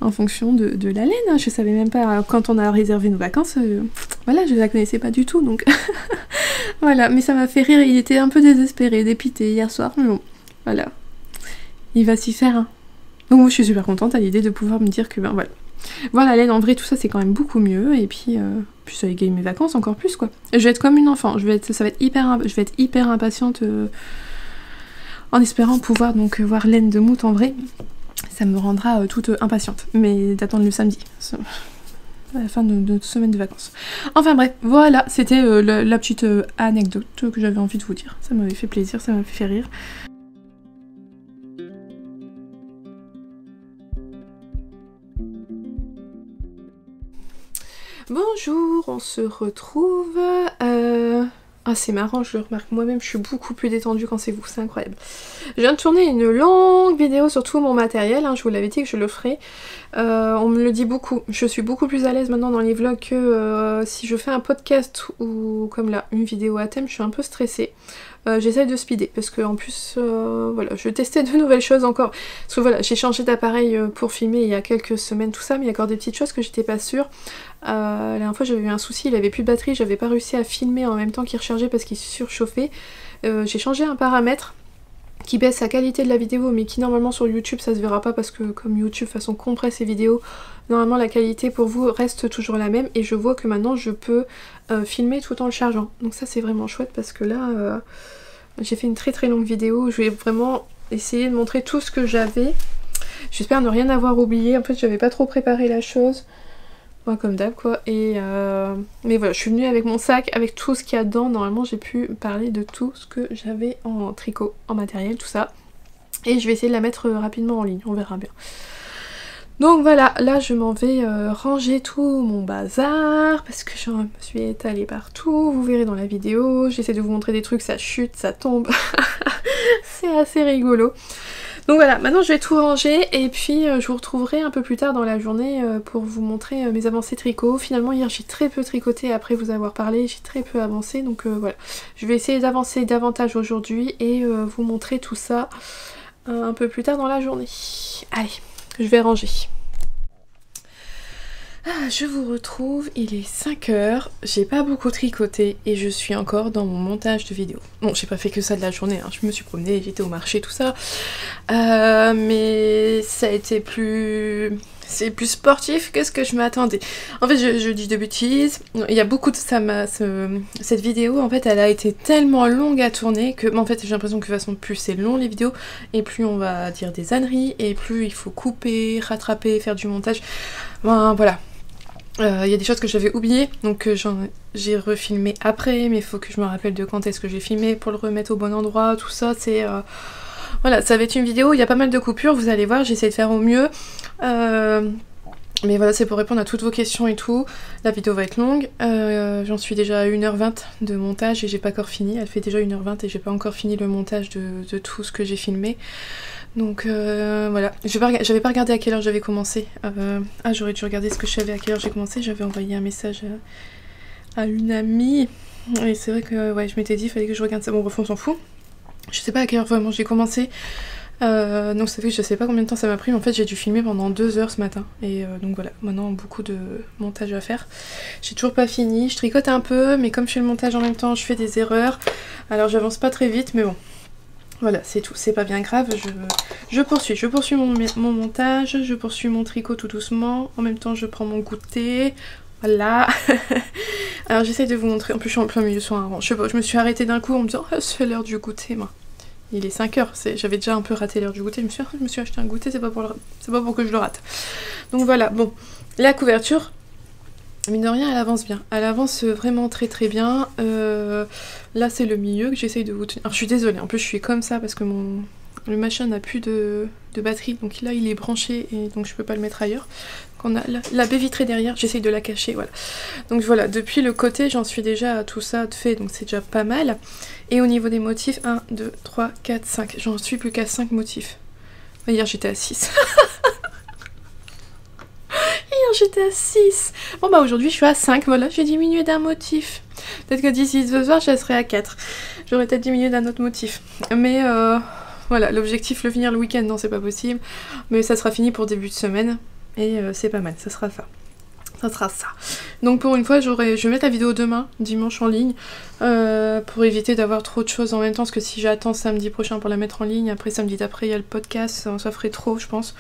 en fonction de la laine, hein. Je savais même pas quand on a réservé nos vacances, voilà, je la connaissais pas du tout, donc voilà, mais ça m'a fait rire, il était un peu désespéré, dépité hier soir, mais bon, voilà, il va s'y faire, hein. Donc moi je suis super contente à l'idée de pouvoir me dire que ben voilà. Voir la laine en vrai, tout ça c'est quand même beaucoup mieux, et puis ça égaye mes vacances encore plus quoi. Je vais être comme une enfant, je vais être hyper impatiente en espérant pouvoir donc voir Laine de Moute en vrai. Ça me rendra toute impatiente, mais d'attendre le samedi, à la fin de notre semaine de vacances. Enfin bref, voilà, c'était la petite anecdote que j'avais envie de vous dire. Ça m'avait fait plaisir, ça m'avait fait rire. Bonjour, on se retrouve... Ah c'est marrant, je le remarque moi-même, je suis beaucoup plus détendue quand c'est vous, c'est incroyable. Je viens de tourner une longue vidéo sur tout mon matériel, hein, je vous l'avais dit que je le ferai. On me le dit beaucoup, je suis beaucoup plus à l'aise maintenant dans les vlogs que si je fais un podcast ou comme là, une vidéo à thème, je suis un peu stressée. J'essaye de speeder parce que en plus voilà, je testais de nouvelles choses encore. Parce que voilà, j'ai changé d'appareil pour filmer il y a quelques semaines tout ça, mais il y a encore des petites choses que j'étais pas sûre. La dernière fois j'avais eu un souci, il avait plus de batterie, j'avais pas réussi à filmer en même temps qu'il rechargeait parce qu'il surchauffait. J'ai changé un paramètre qui baisse la qualité de la vidéo mais qui normalement sur YouTube ça se verra pas parce que comme YouTube façon compresse les vidéos, normalement la qualité pour vous reste toujours la même et je vois que maintenant je peux filmer tout en le chargeant. Donc ça c'est vraiment chouette parce que là j'ai fait une très très longue vidéo, je vais vraiment essayer de montrer tout ce que j'avais. J'espère ne rien avoir oublié, en fait j'avais pas trop préparé la chose. Ouais, comme d'hab quoi, et mais voilà, je suis venue avec mon sac, avec tout ce qu'il y a dedans, normalement j'ai pu parler de tout ce que j'avais en tricot, en matériel, tout ça. Et je vais essayer de la mettre rapidement en ligne, on verra bien. Donc voilà, là je m'en vais ranger tout mon bazar, parce que je me suis étalée partout, vous verrez dans la vidéo, j'essaie de vous montrer des trucs, ça chute, ça tombe, c'est assez rigolo. Donc voilà, maintenant je vais tout ranger et puis je vous retrouverai un peu plus tard dans la journée pour vous montrer mes avancées tricot. Finalement hier j'ai très peu tricoté après vous avoir parlé, j'ai très peu avancé donc voilà. Je vais essayer d'avancer davantage aujourd'hui et vous montrer tout ça un peu plus tard dans la journée. Allez, je vais ranger. Ah, je vous retrouve, il est 5 h, j'ai pas beaucoup tricoté et je suis encore dans mon montage de vidéo. Bon, j'ai pas fait que ça de la journée, hein. Je me suis promenée, j'étais au marché, tout ça. Mais ça a été plus... c'est plus sportif que ce que je m'attendais. En fait, je dis de bêtises, il y a beaucoup de ça, cette vidéo, en fait, elle a été tellement longue à tourner que, en fait, j'ai l'impression que de toute façon, plus c'est long les vidéos, et plus on va dire des âneries, et plus il faut couper, rattraper, faire du montage. Ben, voilà. Il y a des choses que j'avais oubliées, donc j'ai refilmé après, mais il faut que je me rappelle de quand est-ce que j'ai filmé pour le remettre au bon endroit, tout ça, c'est... Voilà, ça va être une vidéo, il y a pas mal de coupures, vous allez voir, j'essaie de faire au mieux. Mais voilà, c'est pour répondre à toutes vos questions et tout. La vidéo va être longue, j'en suis déjà à 1h20 de montage et j'ai pas encore fini, elle fait déjà 1h20 et j'ai pas encore fini le montage de tout ce que j'ai filmé. Donc voilà, j'avais pas regardé à quelle heure j'avais commencé. Ah, j'aurais dû regarder ce que je savais à quelle heure j'ai commencé. J'avais envoyé un message à une amie. Et c'est vrai que ouais, je m'étais dit il fallait que je regarde ça. Bon, bref, on s'en fout. Je sais pas à quelle heure vraiment j'ai commencé. Donc ça fait que je sais pas combien de temps ça m'a pris. Mais en fait, j'ai dû filmer pendant 2 heures ce matin. Et donc voilà, maintenant beaucoup de montage à faire. J'ai toujours pas fini. Je tricote un peu, mais comme je fais le montage en même temps, je fais des erreurs. Alors j'avance pas très vite, mais bon. Voilà, c'est tout, c'est pas bien grave, je poursuis mon montage, je poursuis mon tricot tout doucement, en même temps je prends mon goûter, voilà. Alors j'essaie de vous montrer, en plus je suis en plein milieu sur un rang, je sais pas, je me suis arrêtée d'un coup en me disant oh, c'est l'heure du goûter, moi. Il est 5 h, j'avais déjà un peu raté l'heure du goûter, je me suis acheté un goûter, c'est pas pour que je le rate. Donc voilà, bon, la couverture... Mine de rien, elle avance bien. Elle avance vraiment très très bien. Là, c'est le milieu que j'essaye de vous tenir. Alors, je suis désolée, en plus, je suis comme ça parce que le machin n'a plus de batterie. Donc là, il est branché et donc je peux pas le mettre ailleurs. Donc, on a la baie vitrée derrière, j'essaye de la cacher, voilà. Donc voilà, depuis le côté, j'en suis déjà à tout ça de fait, donc c'est déjà pas mal. Et au niveau des motifs, 1, 2, 3, 4, 5. J'en suis plus qu'à 5 motifs. Hier, j'étais à 6. J'étais à 6. Bon bah aujourd'hui je suis à 5, voilà, j'ai diminué d'un motif. Peut-être que d'ici ce soir je serai à 4. J'aurais peut-être diminué d'un autre motif. Mais voilà, l'objectif le finir le week-end, non c'est pas possible. Mais ça sera fini pour début de semaine. Et c'est pas mal, ça sera ça. Ça sera ça. Donc pour une fois je vais mettre la vidéo demain, dimanche en ligne, pour éviter d'avoir trop de choses en même temps, parce que si j'attends samedi prochain pour la mettre en ligne, après samedi d'après il y a le podcast, ça ferait trop je pense.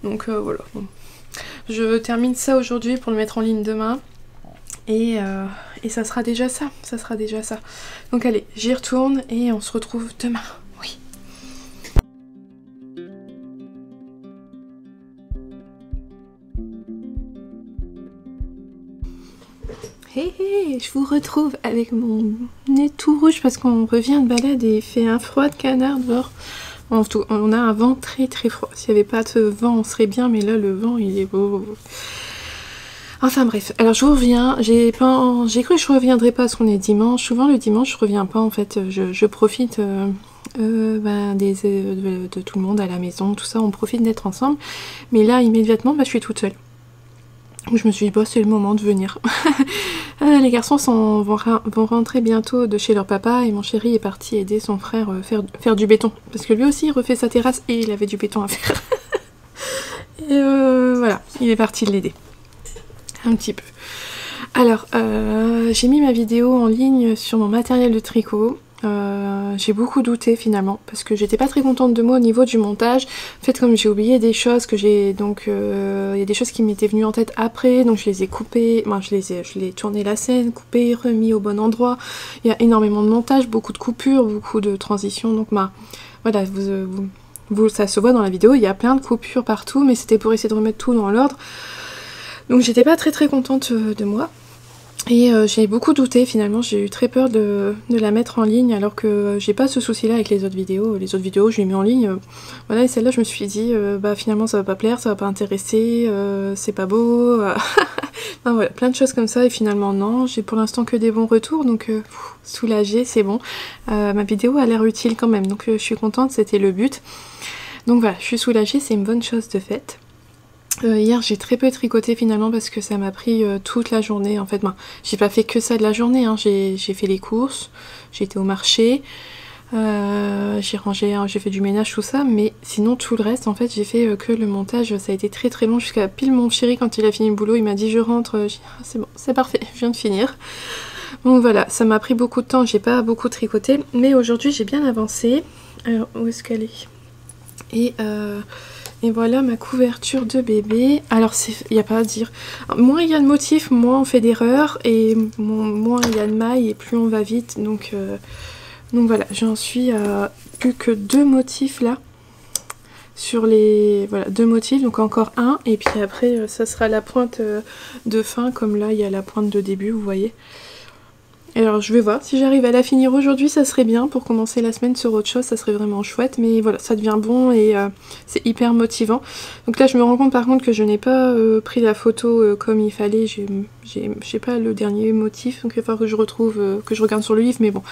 Donc voilà, bon. Je termine ça aujourd'hui pour le mettre en ligne demain et ça sera déjà ça, Donc allez, j'y retourne et on se retrouve demain, oui. Hé hé, je vous retrouve avec mon nez tout rouge parce qu'on revient de balade et il fait un froid de canard dehors. En tout, on a un vent très très froid. S'il n'y avait pas de vent, on serait bien, mais là le vent il est beau. Enfin bref, alors je vous reviens, j'ai cru que je reviendrais pas parce qu'on est dimanche. Souvent le dimanche je reviens pas en fait, je profite de tout le monde à la maison, tout ça, on profite d'être ensemble. Mais là immédiatement je suis toute seule. Donc je me suis dit c'est le moment de venir. Les garçons vont rentrer bientôt de chez leur papa et mon chéri est parti aider son frère faire du béton. Parce que lui aussi il refait sa terrasse et il avait du béton à faire. Et voilà, il est parti l'aider. Un petit peu. Alors, j'ai mis ma vidéo en ligne sur mon matériel de tricot. J'ai beaucoup douté finalement parce que j'étais pas très contente de moi au niveau du montage. En fait, comme j'ai oublié des choses que j'ai donc il y a des choses qui m'étaient venues en tête après, donc je les ai coupées, je l'ai tourné la scène, coupé, remis au bon endroit. Il y a énormément de montage, beaucoup de coupures, beaucoup de transitions, donc voilà, ça se voit dans la vidéo, il y a plein de coupures partout, mais c'était pour essayer de remettre tout dans l'ordre. Donc j'étais pas très contente de moi. Et j'ai beaucoup douté finalement, j'ai eu très peur de la mettre en ligne alors que j'ai pas ce souci là avec les autres vidéos. Les autres vidéos je les mets en ligne, voilà, et celle-là je me suis dit finalement ça va pas plaire, ça va pas intéresser, c'est pas beau, enfin, voilà, plein de choses comme ça et finalement non, j'ai pour l'instant que des bons retours donc soulagée, c'est bon. Ma vidéo a l'air utile quand même donc je suis contente, c'était le but. Donc voilà, je suis soulagée, c'est une bonne chose de faite. Hier j'ai très peu tricoté finalement parce que ça m'a pris toute la journée en fait. J'ai pas fait que ça de la journée, hein. J'ai fait les courses, j'ai été au marché, j'ai rangé, j'ai fait du ménage, tout ça, mais sinon tout le reste en fait j'ai fait que le montage. Ça a été très long jusqu'à pile mon chéri quand il a fini le boulot, il m'a dit je rentre, c'est bon, c'est parfait, je viens de finir. Donc voilà, ça m'a pris beaucoup de temps, j'ai pas beaucoup tricoté, mais aujourd'hui j'ai bien avancé. Alors où est-ce qu'elle est? Et voilà ma couverture de bébé. Alors il n'y a pas à dire. Moins il y a de motifs, moins on fait d'erreurs. Et moins il y a de mailles et plus on va vite. Donc voilà, j'en suis à plus que 2 motifs là. Sur les... Voilà, 2 motifs. Donc encore un. Et puis après ça sera la pointe de fin. Comme là il y a la pointe de début, vous voyez. Alors je vais voir, si j'arrive à la finir aujourd'hui ça serait bien pour commencer la semaine sur autre chose, ça serait vraiment chouette, mais voilà, ça devient bon et c'est hyper motivant. Donc là je me rends compte par contre que je n'ai pas pris la photo comme il fallait, j'ai pas le dernier motif, donc il va falloir que je retrouve, que je regarde sur le livre, mais bon.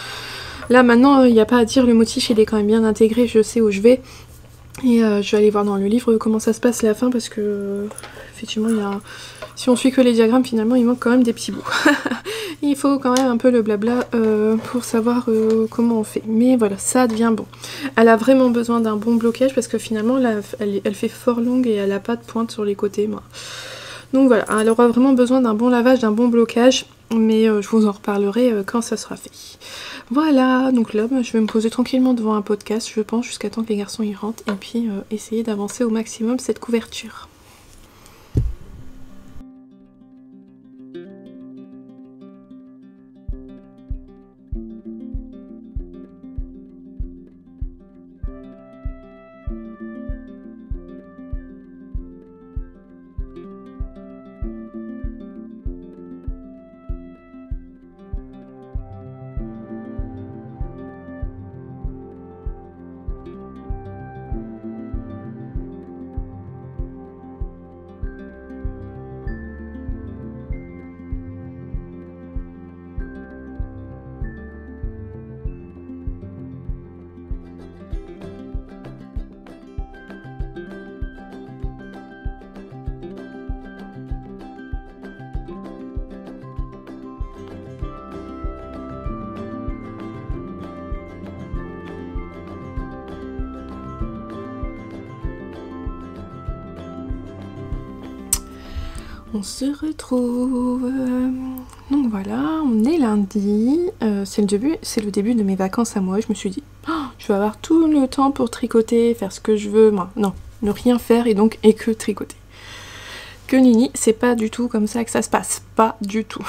Là maintenant il n'y a pas à dire, le motif il est quand même bien intégré, je sais où je vais. Et je vais aller voir dans le livre comment ça se passe la fin parce que effectivement il y a... Si on suit que les diagrammes finalement il manque quand même des petits bouts. Il faut quand même un peu le blabla pour savoir comment on fait. Mais voilà, ça devient bon. Elle a vraiment besoin d'un bon blocage parce que finalement là, elle fait fort longue et elle n'a pas de pointe sur les côtés. Moi. Donc voilà, elle aura vraiment besoin d'un bon lavage, d'un bon blocage. Mais je vous en reparlerai quand ça sera fait. Voilà, donc là je vais me poser tranquillement devant un podcast, je pense, jusqu'à temps que les garçons y rentrent. Et puis essayer d'avancer au maximum cette couverture. On se retrouve. Donc voilà, on est lundi. C'est le début de mes vacances à moi. Je me suis dit, je vais avoir tout le temps pour tricoter, faire ce que je veux. Moi, non, ne rien faire et que tricoter. Que nini, c'est pas du tout comme ça que ça se passe. Pas du tout.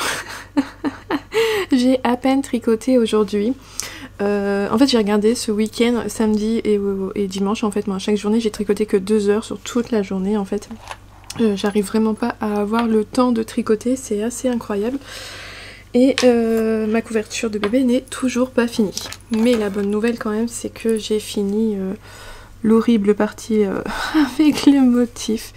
J'ai à peine tricoté aujourd'hui. En fait j'ai regardé ce week-end, samedi et dimanche en fait. Moi chaque journée j'ai tricoté que 2 heures sur toute la journée en fait. J'arrive vraiment pas à avoir le temps de tricoter, c'est assez incroyable. Et ma couverture de bébé n'est toujours pas finie. Mais la bonne nouvelle quand même, c'est que j'ai fini l'horrible partie avec le motif.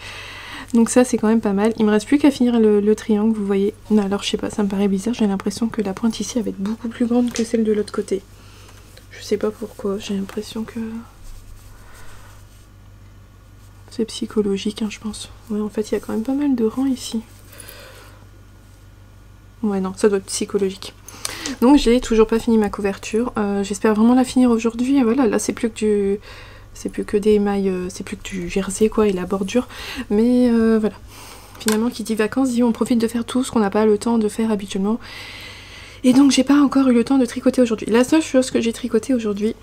Donc ça c'est quand même pas mal. Il me reste plus qu'à finir le triangle, vous voyez. Non, alors je sais pas, ça me paraît bizarre, j'ai l'impression que la pointe ici va être beaucoup plus grande que celle de l'autre côté. Je sais pas pourquoi, j'ai l'impression que... c'est psychologique, hein, je pense. Ouais, en fait il y a quand même pas mal de rangs ici. Ouais non, ça doit être psychologique. Donc j'ai toujours pas fini ma couverture. J'espère vraiment la finir aujourd'hui. Et voilà, là c'est plus que du... c'est plus que des émails, c'est plus que du jersey quoi et la bordure. Mais voilà. Finalement qui dit vacances dit on profite de faire tout ce qu'on n'a pas le temps de faire habituellement. Et donc j'ai pas encore eu le temps de tricoter aujourd'hui. La seule chose que j'ai tricoté aujourd'hui,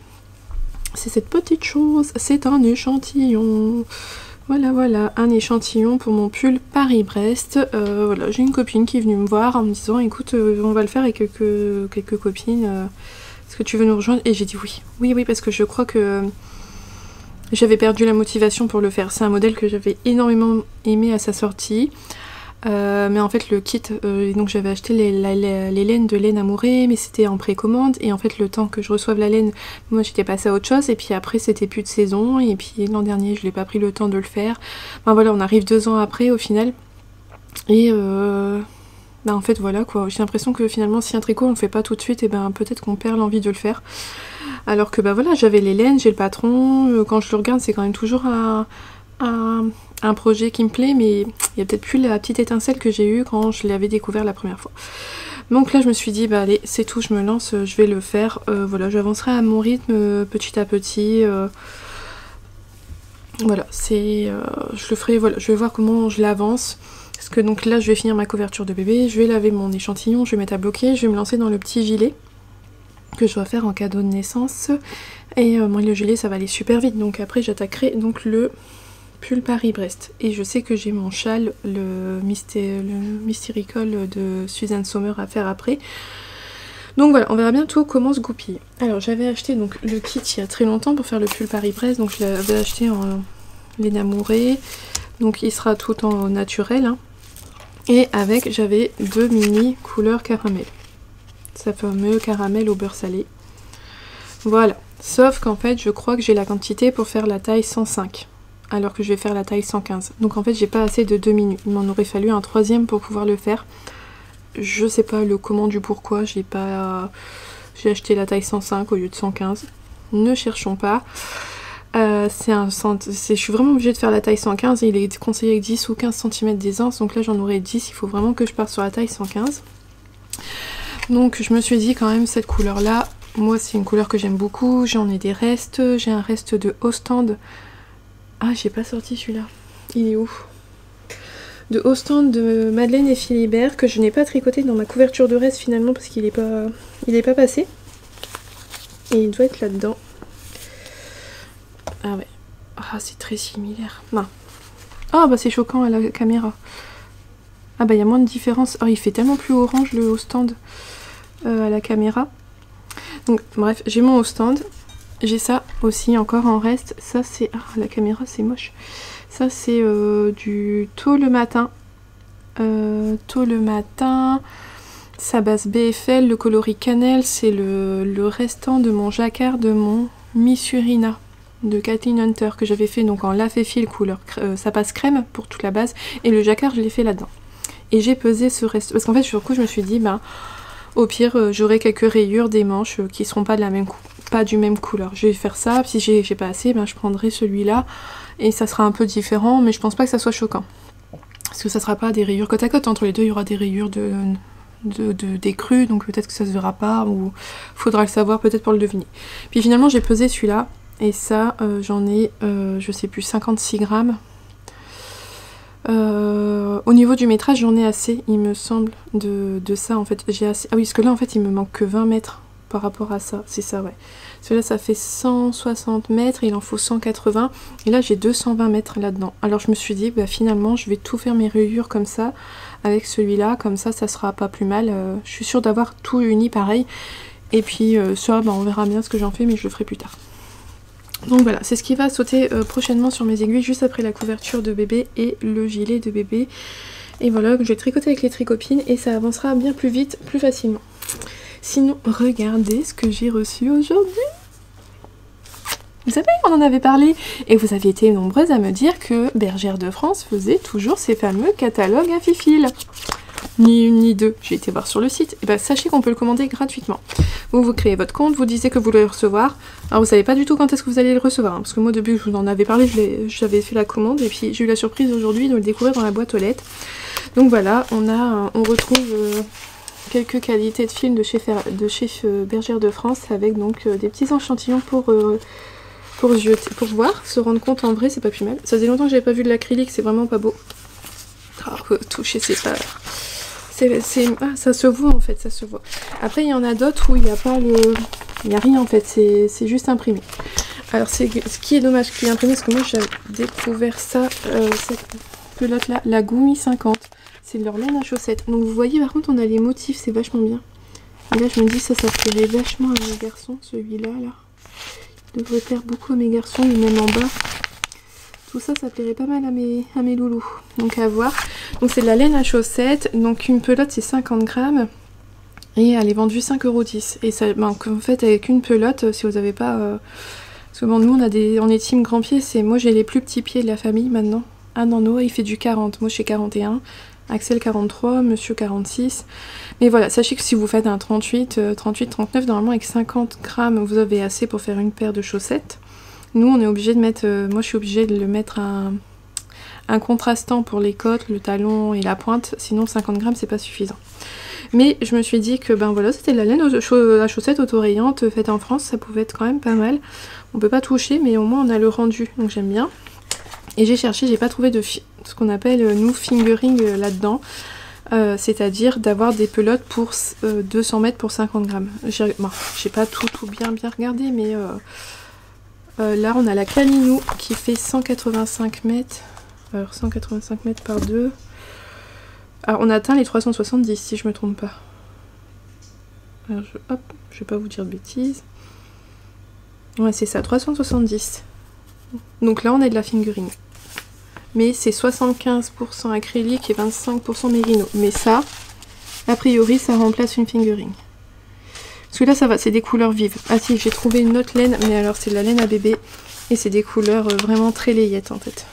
c'est cette petite chose. C'est un échantillon. Voilà, voilà, un échantillon pour mon pull Paris-Brest. Voilà, j'ai une copine qui est venue me voir en me disant écoute, on va le faire avec quelques copines. Est-ce que tu veux nous rejoindre? Et j'ai dit oui. Oui, parce que je crois que j'avais perdu la motivation pour le faire. C'est un modèle que j'avais énormément aimé à sa sortie. Mais en fait le kit, donc j'avais acheté les laines de laine amourée, mais c'était en précommande, et en fait le temps que je reçoive la laine, moi j'étais passée à autre chose, et puis après c'était plus de saison, et puis l'an dernier je n'ai pas pris le temps de le faire. Enfin voilà, on arrive 2 ans après au final, et en fait voilà quoi, j'ai l'impression que finalement si un tricot on le fait pas tout de suite, et peut-être qu'on perd l'envie de le faire. Alors que voilà, j'avais les laines, j'ai le patron, quand je le regarde c'est quand même toujours un projet qui me plaît, mais il y a peut-être plus la petite étincelle que j'ai eue quand je l'avais découvert la première fois. Donc là je me suis dit bah allez c'est tout, je me lance, je vais le faire. Voilà, j'avancerai à mon rythme petit à petit. Voilà, c'est je le ferai, voilà, je vais voir comment je l'avance. Parce que donc là je vais finir ma couverture de bébé, je vais laver mon échantillon, je vais mettre à bloquer, je vais me lancer dans le petit gilet que je dois faire en cadeau de naissance. Et moi le gilet ça va aller super vite, donc après j'attaquerai donc le pull Paris-Brest. Et je sais que j'ai mon châle, le Mystericol de Suzanne Sommer à faire après. Donc voilà, on verra bientôt comment se goupiller. Alors j'avais acheté donc le kit il y a très longtemps pour faire le pull Paris-Brest, donc je l'avais acheté en laine amourée. Donc il sera tout en naturel. Hein. Et avec, j'avais 2 mini couleurs caramel. Ça fameux caramel au beurre salé. Voilà. Sauf qu'en fait, je crois que j'ai la quantité pour faire la taille 105. Alors que je vais faire la taille 115. Donc en fait j'ai pas assez de 2 minutes. Il m'en aurait fallu un 3e pour pouvoir le faire. Je sais pas le comment du pourquoi. J'ai acheté la taille 105 au lieu de 115. Ne cherchons pas. Je suis vraiment obligée de faire la taille 115. Il est conseillé avec 10 ou 15 cm d'aisance. Donc là j'en aurai 10. Il faut vraiment que je parte sur la taille 115. Donc je me suis dit quand même cette couleur là. Moi c'est une couleur que j'aime beaucoup. J'en ai des restes. J'ai un reste de Ostende. Ah, j'ai pas sorti celui-là. Il est où? De Ostende de Madeleine et Philibert, que je n'ai pas tricoté dans ma couverture de reste finalement parce qu'il est pas passé. Et il doit être là-dedans. Ah ouais. Ah, c'est très similaire. Non. Ah bah c'est choquant à la caméra. Ah bah il y a moins de différence. Oh, il fait tellement plus orange le Ostende à la caméra. Donc bref, j'ai mon Ostende. J'ai ça aussi encore en reste. Ça c'est... Ah la caméra c'est moche. Ça c'est du tôt le matin. Tôt le matin. Sa base BFL, le coloris cannelle. C'est le restant de mon jacquard de mon Missurina de Kathleen Hunter que j'avais fait donc en laf et fil couleur ça passe crème pour toute la base. Et le jacquard je l'ai fait là-dedans. Et j'ai pesé ce reste. Parce qu'en fait sur le coup je me suis dit au pire j'aurai quelques rayures des manches qui seront pas de la même pas du même couleur. Je vais faire ça, si j'ai pas assez, je prendrai celui-là et ça sera un peu différent, mais je pense pas que ça soit choquant. Parce que ça sera pas des rayures côte à côte, entre les deux il y aura des rayures d'écrue, donc peut-être que ça se verra pas, ou faudra le savoir peut-être pour le deviner. Puis finalement j'ai pesé celui-là, et ça j'en ai, je sais plus, 56 grammes. Au niveau du métrage j'en ai assez, il me semble, de ça en fait. J'ai assez... Ah oui, parce que là en fait il me manque que 20 mètres. Par rapport à ça, c'est ça, ouais. Celui-là, ça fait 160 mètres, il en faut 180. Et là, j'ai 220 mètres là-dedans. Alors, je me suis dit, finalement, je vais tout faire mes rayures comme ça, avec celui-là. Comme ça sera pas plus mal. Je suis sûre d'avoir tout uni pareil. Et puis, ça, on verra bien ce que j'en fais, mais je le ferai plus tard. Donc voilà, c'est ce qui va sauter prochainement sur mes aiguilles, juste après la couverture de bébé et le gilet de bébé. Et voilà, je vais tricoter avec les tricopines et ça avancera bien plus vite, plus facilement. Sinon, regardez ce que j'ai reçu aujourd'hui. Vous savez, on en avait parlé et vous aviez été nombreuses à me dire que Bergère de France faisait toujours ces fameux catalogues à fifille. Ni une ni deux, j'ai été voir sur le site. Et ben sachez qu'on peut le commander gratuitement. Vous créez votre compte, vous disiez que vous voulez le recevoir. Alors vous savez pas du tout quand est-ce que vous allez le recevoir, hein, parce que moi depuis que je vous en avais parlé, j'avais fait la commande et puis j'ai eu la surprise aujourd'hui de le découvrir dans la boîte aux lettres. Donc voilà, on retrouve quelques qualités de film de chez Bergère de France avec donc des petits échantillons pour voir, se rendre compte en vrai, c'est pas plus mal. Ça faisait longtemps que j'avais pas vu de l'acrylique, c'est vraiment pas beau. Oh, toucher c'est pas... Ah, ça se voit en fait, ça se voit. Après il y en a d'autres où il n'y a pas le... Il n'y a rien en fait, c'est juste imprimé. Alors ce qui est dommage qu'il y ait imprimé, parce que moi j'avais découvert ça, cette pelote là, la Gumi 50. C'est leur laine à chaussettes. Donc vous voyez par contre on a les motifs, c'est vachement bien. Et là je me dis ça plairait vachement à mes garçons, celui-là là. Il devrait plaire beaucoup à mes garçons, et même en bas. Tout ça, ça plairait pas mal à mes loulous. Donc à voir. Donc c'est de la laine à chaussettes. Donc une pelote c'est 50 grammes. Et elle est vendue 5,10 €. Et ça, ben, en fait avec une pelote, si vous n'avez pas... Parce que bon, nous on est team grand pied. Moi j'ai les plus petits pieds de la famille maintenant. Ah non, Noah il fait du 40. Moi je fais 41. Axel 43, Monsieur 46. Mais voilà, sachez que si vous faites un 38, 39, normalement avec 50 grammes, vous avez assez pour faire une paire de chaussettes. Nous, on est obligé de mettre, moi je suis obligée de le mettre un contrastant pour les côtes, le talon et la pointe, sinon 50 grammes c'est pas suffisant. Mais je me suis dit que ben voilà, c'était de la laine à chaussettes autorayante faite en France, ça pouvait être quand même pas mal. On peut pas toucher, mais au moins on a le rendu, donc j'aime bien. Et j'ai cherché, j'ai pas trouvé de ce qu'on appelle nous fingering là-dedans, c'est-à-dire d'avoir des pelotes pour 200 mètres pour 50 grammes. J'ai pas tout bien regardé, mais là on a la Caminou qui fait 185 mètres. Alors 185 mètres par 2. Alors on atteint les 370 si je me trompe pas. Alors je vais pas vous dire de bêtises. Ouais c'est ça, 370. Donc là on a de la fingering. Mais c'est 75% acrylique et 25% mérino. Mais ça, a priori ça remplace une fingering. Parce que là ça va, c'est des couleurs vives. Ah si, j'ai trouvé une autre laine, mais alors c'est de la laine à bébé. Et c'est des couleurs vraiment très layettes en fait.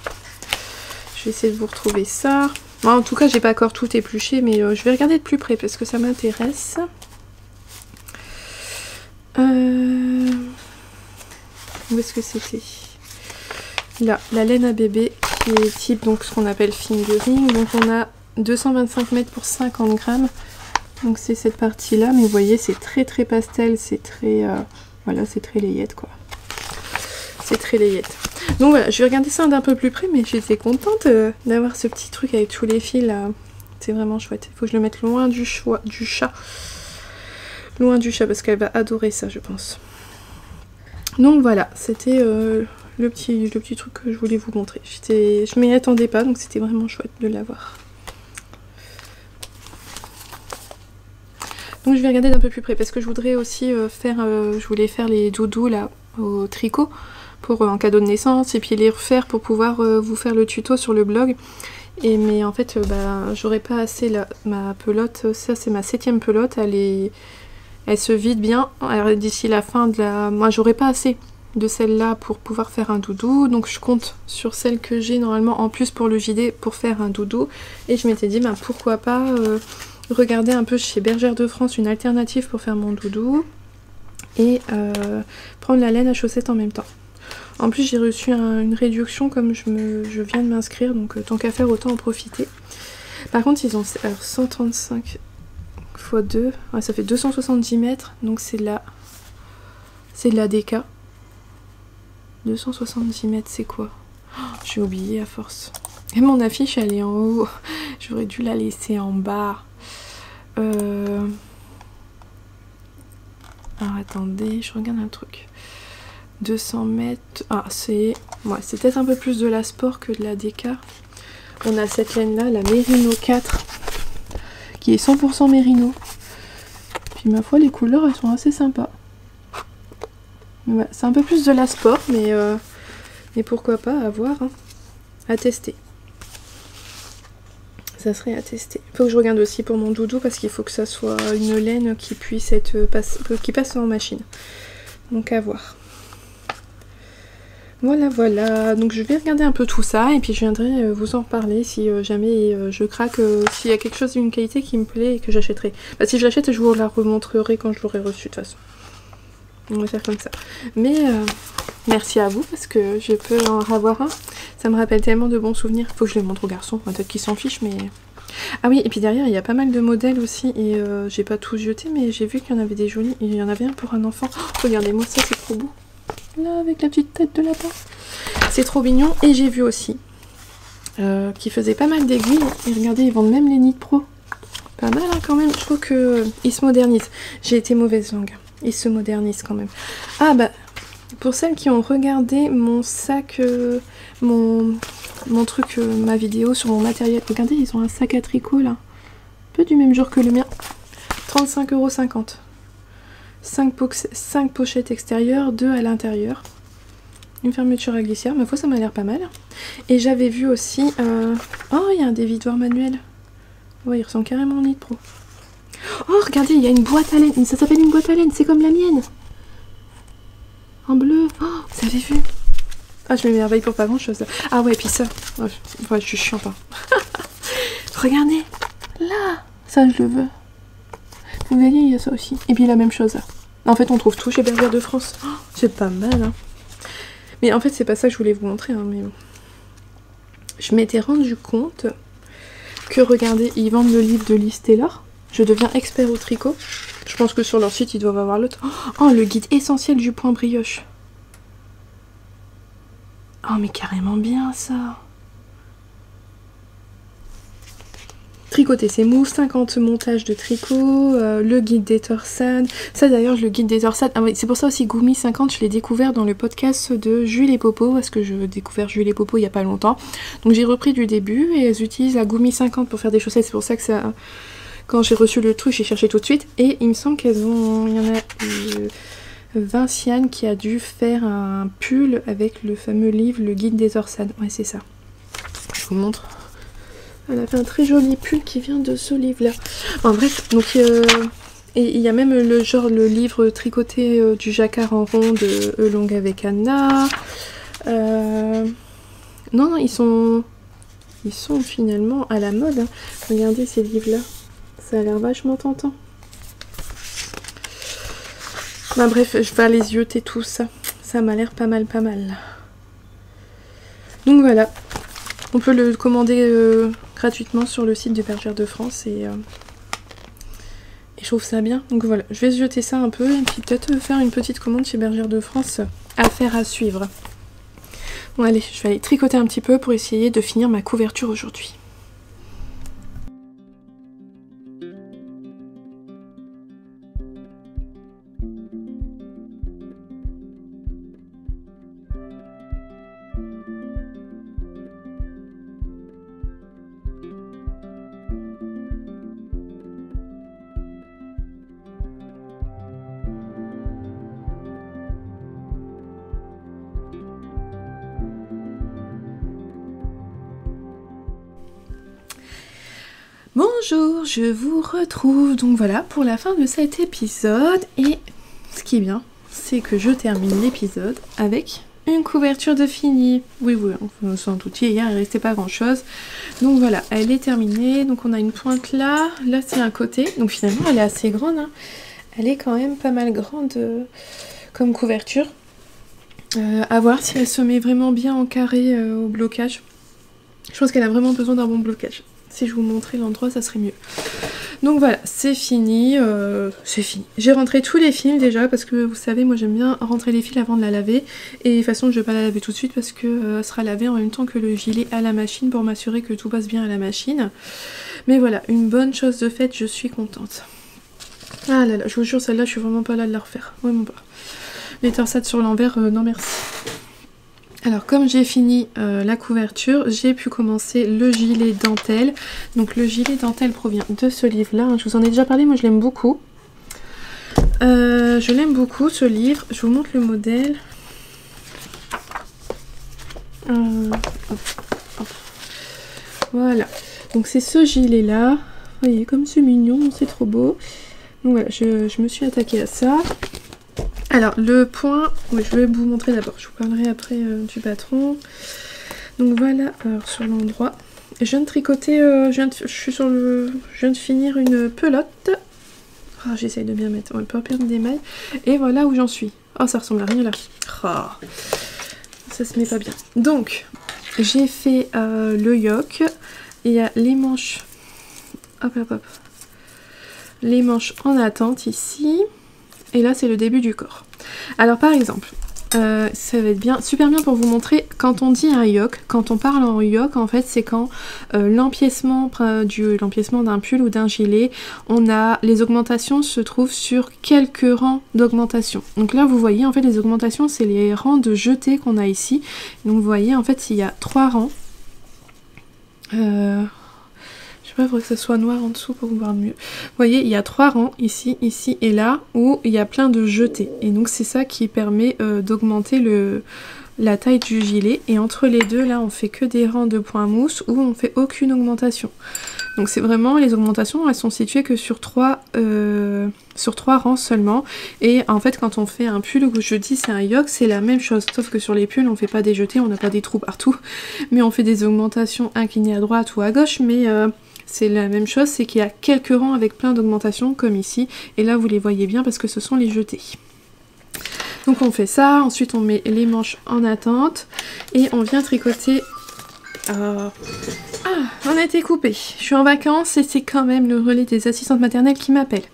Je vais essayer de vous retrouver ça. Bon, en tout cas j'ai pas encore tout épluché, mais je vais regarder de plus près parce que ça m'intéresse. Où est-ce que c'était? Là, la laine à bébé qui est type donc ce qu'on appelle fingering. Donc on a 225 mètres pour 50 grammes. Donc c'est cette partie là, mais vous voyez c'est très pastel, c'est très voilà, c'est très layette quoi. C'est très layette. Donc voilà, je vais regarder ça d'un peu plus près, mais j'étais contente d'avoir ce petit truc avec tous les fils là. C'est vraiment chouette. Il faut que je le mette loin du chat. Loin du chat parce qu'elle va adorer ça je pense. Donc voilà, c'était le petit truc que je voulais vous montrer. Je m'y attendais pas, donc c'était vraiment chouette de l'avoir. Donc je vais regarder d'un peu plus près parce que je voudrais aussi je voulais faire les doudous là au tricot pour en cadeau de naissance et puis les refaire pour pouvoir vous faire le tuto sur le blog. Mais en fait j'aurais pas assez là, ma pelote, ça c'est ma 7e pelote, elle se vide bien. Alors d'ici la fin de la... Moi j'aurais pas assez de celle-là pour pouvoir faire un doudou, donc je compte sur celle que j'ai normalement en plus pour le JD pour faire un doudou. Et je m'étais dit pourquoi pas regarder un peu chez Bergère de France une alternative pour faire mon doudou et prendre la laine à chaussettes en même temps. En plus j'ai reçu une réduction comme je viens de m'inscrire, donc tant qu'à faire autant en profiter. Par contre ils ont 135 x 2, ouais, ça fait 270 mètres, donc c'est de la DK. 270 mètres c'est quoi? J'ai oublié à force. Et mon affiche elle est en haut, j'aurais dû la laisser en bas. Alors attendez, je regarde un truc. 200 mètres, ah c'est peut-être un peu plus de la sport que de la DK. On a cette laine là, la Mérino 4, qui est 100% mérino. Puis ma foi les couleurs elles sont assez sympas. Voilà, c'est un peu plus de la sport, mais pourquoi pas, à voir, hein. À tester. Ça serait à tester. Faut que je regarde aussi pour mon doudou parce qu'il faut que ça soit une laine qui puisse être qui passe en machine. Donc à voir. Voilà, voilà. Donc je vais regarder un peu tout ça et puis je viendrai vous en reparler si jamais je craque, s'il y a quelque chose d'une qualité qui me plaît et que j'achèterai. Bah, si je l'achète, je vous la remontrerai quand je l'aurai reçue de toute façon. On va faire comme ça. Mais merci à vous parce que je peux en avoir un. Ça me rappelle tellement de bons souvenirs. Faut que je les montre aux garçons. Peut-être qu'ils s'en fichent, mais... Ah oui, et puis derrière, il y a pas mal de modèles aussi. Et j'ai pas tout jeté, mais j'ai vu qu'il y en avait des jolis. Et il y en avait un pour un enfant. Oh, regardez-moi ça, c'est trop beau. Là, avec la petite tête de lapin. C'est trop mignon. Et j'ai vu aussi qui faisait pas mal d'aiguilles. Et regardez, ils vendent même les Knit Pro. Pas mal hein, quand même. Je trouve qu'ils se modernisent. J'ai été mauvaise langue. Ils se modernisent quand même. Ah bah, pour celles qui ont regardé mon sac, mon truc, ma vidéo sur mon matériel. Regardez, ils ont un sac à tricot là. Un peu du même genre que le mien. 35,50 €. 5 pochettes extérieures, 2 à l'intérieur. Une fermeture à glissière. Ma foi, ça m'a l'air pas mal. Et j'avais vu aussi... Oh, il y a un dévidoir manuel. Ouais, il ressemble carrément au Knit Pro. Oh, regardez, il y a une boîte à laine. Ça s'appelle une boîte à laine, c'est comme la mienne. En bleu. Oh, vous avez vu? Ah, je m'émerveille pour pas grand chose. Ah ouais, et puis ça. Oh, ouais, je suis chiante. Hein. Regardez. Là. Ça, je le veux. Vous voyez, il y a ça aussi. Et puis la même chose. En fait, on trouve tout chez Bergère de France. Oh, c'est pas mal. Hein. Mais en fait, c'est pas ça que je voulais vous montrer. Hein, mais bon. Je m'étais rendu compte que, regardez, ils vendent le livre de Liz Taylor. Je deviens expert au tricot. Je pense que sur leur site, ils doivent avoir l'autre. Oh, le guide essentiel du point brioche. Oh, mais carrément bien, ça. Tricoter ses moves, 50 montages de tricot, le guide des torsades. Ça, d'ailleurs, le guide des torsades. Ah oui, c'est pour ça aussi, Goumi 50, je l'ai découvert dans le podcast de Jules et Popo, parce que j'ai découvert Jules et Popo il y a pas longtemps. Donc, j'ai repris du début et elles utilisent la Goumi 50 pour faire des chaussettes. C'est pour ça que ça... Quand j'ai reçu le truc, j'ai cherché tout de suite. Et il me semble qu'elles ont... Il y en a Vinciane qui a dû faire un pull avec le fameux livre, le guide des torsades. Ouais, c'est ça. Je vous montre. Elle a fait un très joli pull qui vient de ce livre-là. En bref, donc... Et il y a même le livre tricoté du jacquard en rond de Longue avec Anna. Non, ils sont finalement à la mode. Hein. Regardez ces livres-là. Ça a l'air vachement tentant. Bah bref, je vais aller zioter tout ça. Ça m'a l'air pas mal, pas mal. Donc voilà. On peut le commander gratuitement sur le site de Bergère de France et je trouve ça bien. Donc voilà, je vais zioter ça un peu et puis peut-être faire une petite commande chez Bergère de France. Affaire à suivre. Bon allez, je vais aller tricoter un petit peu pour essayer de finir ma couverture aujourd'hui. Bonjour, je vous retrouve donc voilà pour la fin de cet épisode et ce qui est bien c'est que je termine l'épisode avec une couverture de fini. Oui, vous s'en doutiez, hier il restait pas grand chose. Donc voilà, elle est terminée, donc on a une pointe là c'est un côté, donc finalement elle est assez grande, hein. Elle est quand même pas mal grande comme couverture. À voir si elle se met vraiment bien en carré au blocage. Je pense qu'elle a vraiment besoin d'un bon blocage. Si je vous montrais l'endroit, ça serait mieux. Donc voilà, c'est fini. C'est fini. J'ai rentré tous les fils déjà parce que vous savez, moi j'aime bien rentrer les fils avant de la laver. Et de toute façon, je vais pas la laver tout de suite parce que elle sera lavée en même temps que le gilet à la machine pour m'assurer que tout passe bien à la machine. Mais voilà, une bonne chose de faite, je suis contente. Ah là là, je vous jure, celle-là, je suis vraiment pas là de la refaire. Vraiment pas. Les torsades sur l'envers, non merci. Alors comme j'ai fini la couverture, j'ai pu commencer le gilet dentelle. Donc le gilet dentelle provient de ce livre là, je vous en ai déjà parlé, moi je l'aime beaucoup. Je l'aime beaucoup ce livre. Je vous montre le modèle. Hop, hop. Voilà. Donc c'est ce gilet là. Vous voyez comme c'est mignon, c'est trop beau. Donc voilà, je me suis attaquée à ça. Alors le point, oui, je vais vous montrer d'abord. Je vous parlerai après du patron. Donc voilà, alors sur l'endroit. Je viens de tricoter, je viens de finir une pelote. Oh, j'essaye de bien mettre, ouais, pas perdre des mailles. Et voilà où j'en suis. Oh, ça ressemble à rien là. Oh, ça se met pas bien. Donc, j'ai fait le yoke. Il y a les manches. Hop, hop, hop. Les manches en attente ici. Et là, c'est le début du corps. Alors, par exemple, ça va être bien, super bien pour vous montrer quand on dit un yoke, quand on parle en yoke, en fait, c'est quand l'empiècement d'un pull ou d'un gilet, les augmentations se trouvent sur quelques rangs d'augmentation. Donc là, vous voyez, en fait, les augmentations, c'est les rangs de jetés qu'on a ici. Donc vous voyez, en fait, il y a 3 rangs. Je sais pas, il faudrait que ce soit noir en dessous pour voir mieux. Vous voyez, il y a 3 rangs, ici, ici et là, où il y a plein de jetés. Et donc c'est ça qui permet d'augmenter la taille du gilet. Et entre les deux, là, on fait que des rangs de points mousse où on fait aucune augmentation. Donc c'est vraiment, les augmentations, elles sont situées que sur 3 rangs seulement. Et en fait, quand on fait un pull, où je dis c'est un yoke, c'est la même chose. Sauf que sur les pulls, on fait pas des jetés, on n'a pas des trous partout. Mais on fait des augmentations inclinées à droite ou à gauche, mais... c'est la même chose, c'est qu'il y a quelques rangs avec plein d'augmentations comme ici. Et là vous les voyez bien parce que ce sont les jetés. Donc on fait ça, ensuite on met les manches en attente. Et on vient tricoter... Ah, on a été coupé. Je suis en vacances et c'est quand même le relais des assistantes maternelles qui m'appelle.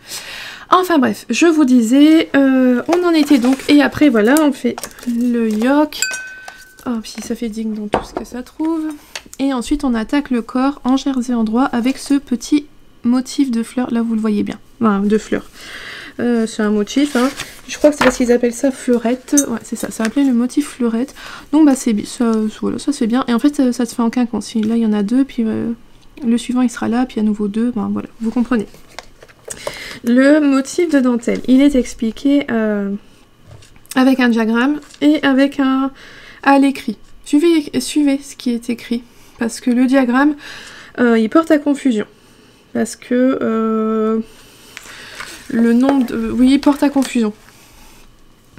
Enfin bref, je vous disais, on en était donc. Et après voilà, on fait le yoke. Oh, puis ça fait digne dans tout ce que ça trouve. Et ensuite on attaque le corps en jersey en droit avec ce petit motif de fleurs. Là vous le voyez bien, enfin de fleurs. C'est un motif, hein. Je crois que c'est parce qu'ils appellent ça fleurette. Ouais c'est ça, ça s'appelait le motif fleurette. Donc bah c'est ça, voilà, ça se fait bien. Et en fait ça se fait en quinconce. Là il y en a 2, puis le suivant il sera là, puis à nouveau 2. Ben voilà, vous comprenez. Le motif de dentelle, il est expliqué avec un diagramme et avec à l'écrit. Suivez ce qui est écrit. Parce que le diagramme, il porte à confusion. Parce que le nombre de... Oui, il porte à confusion.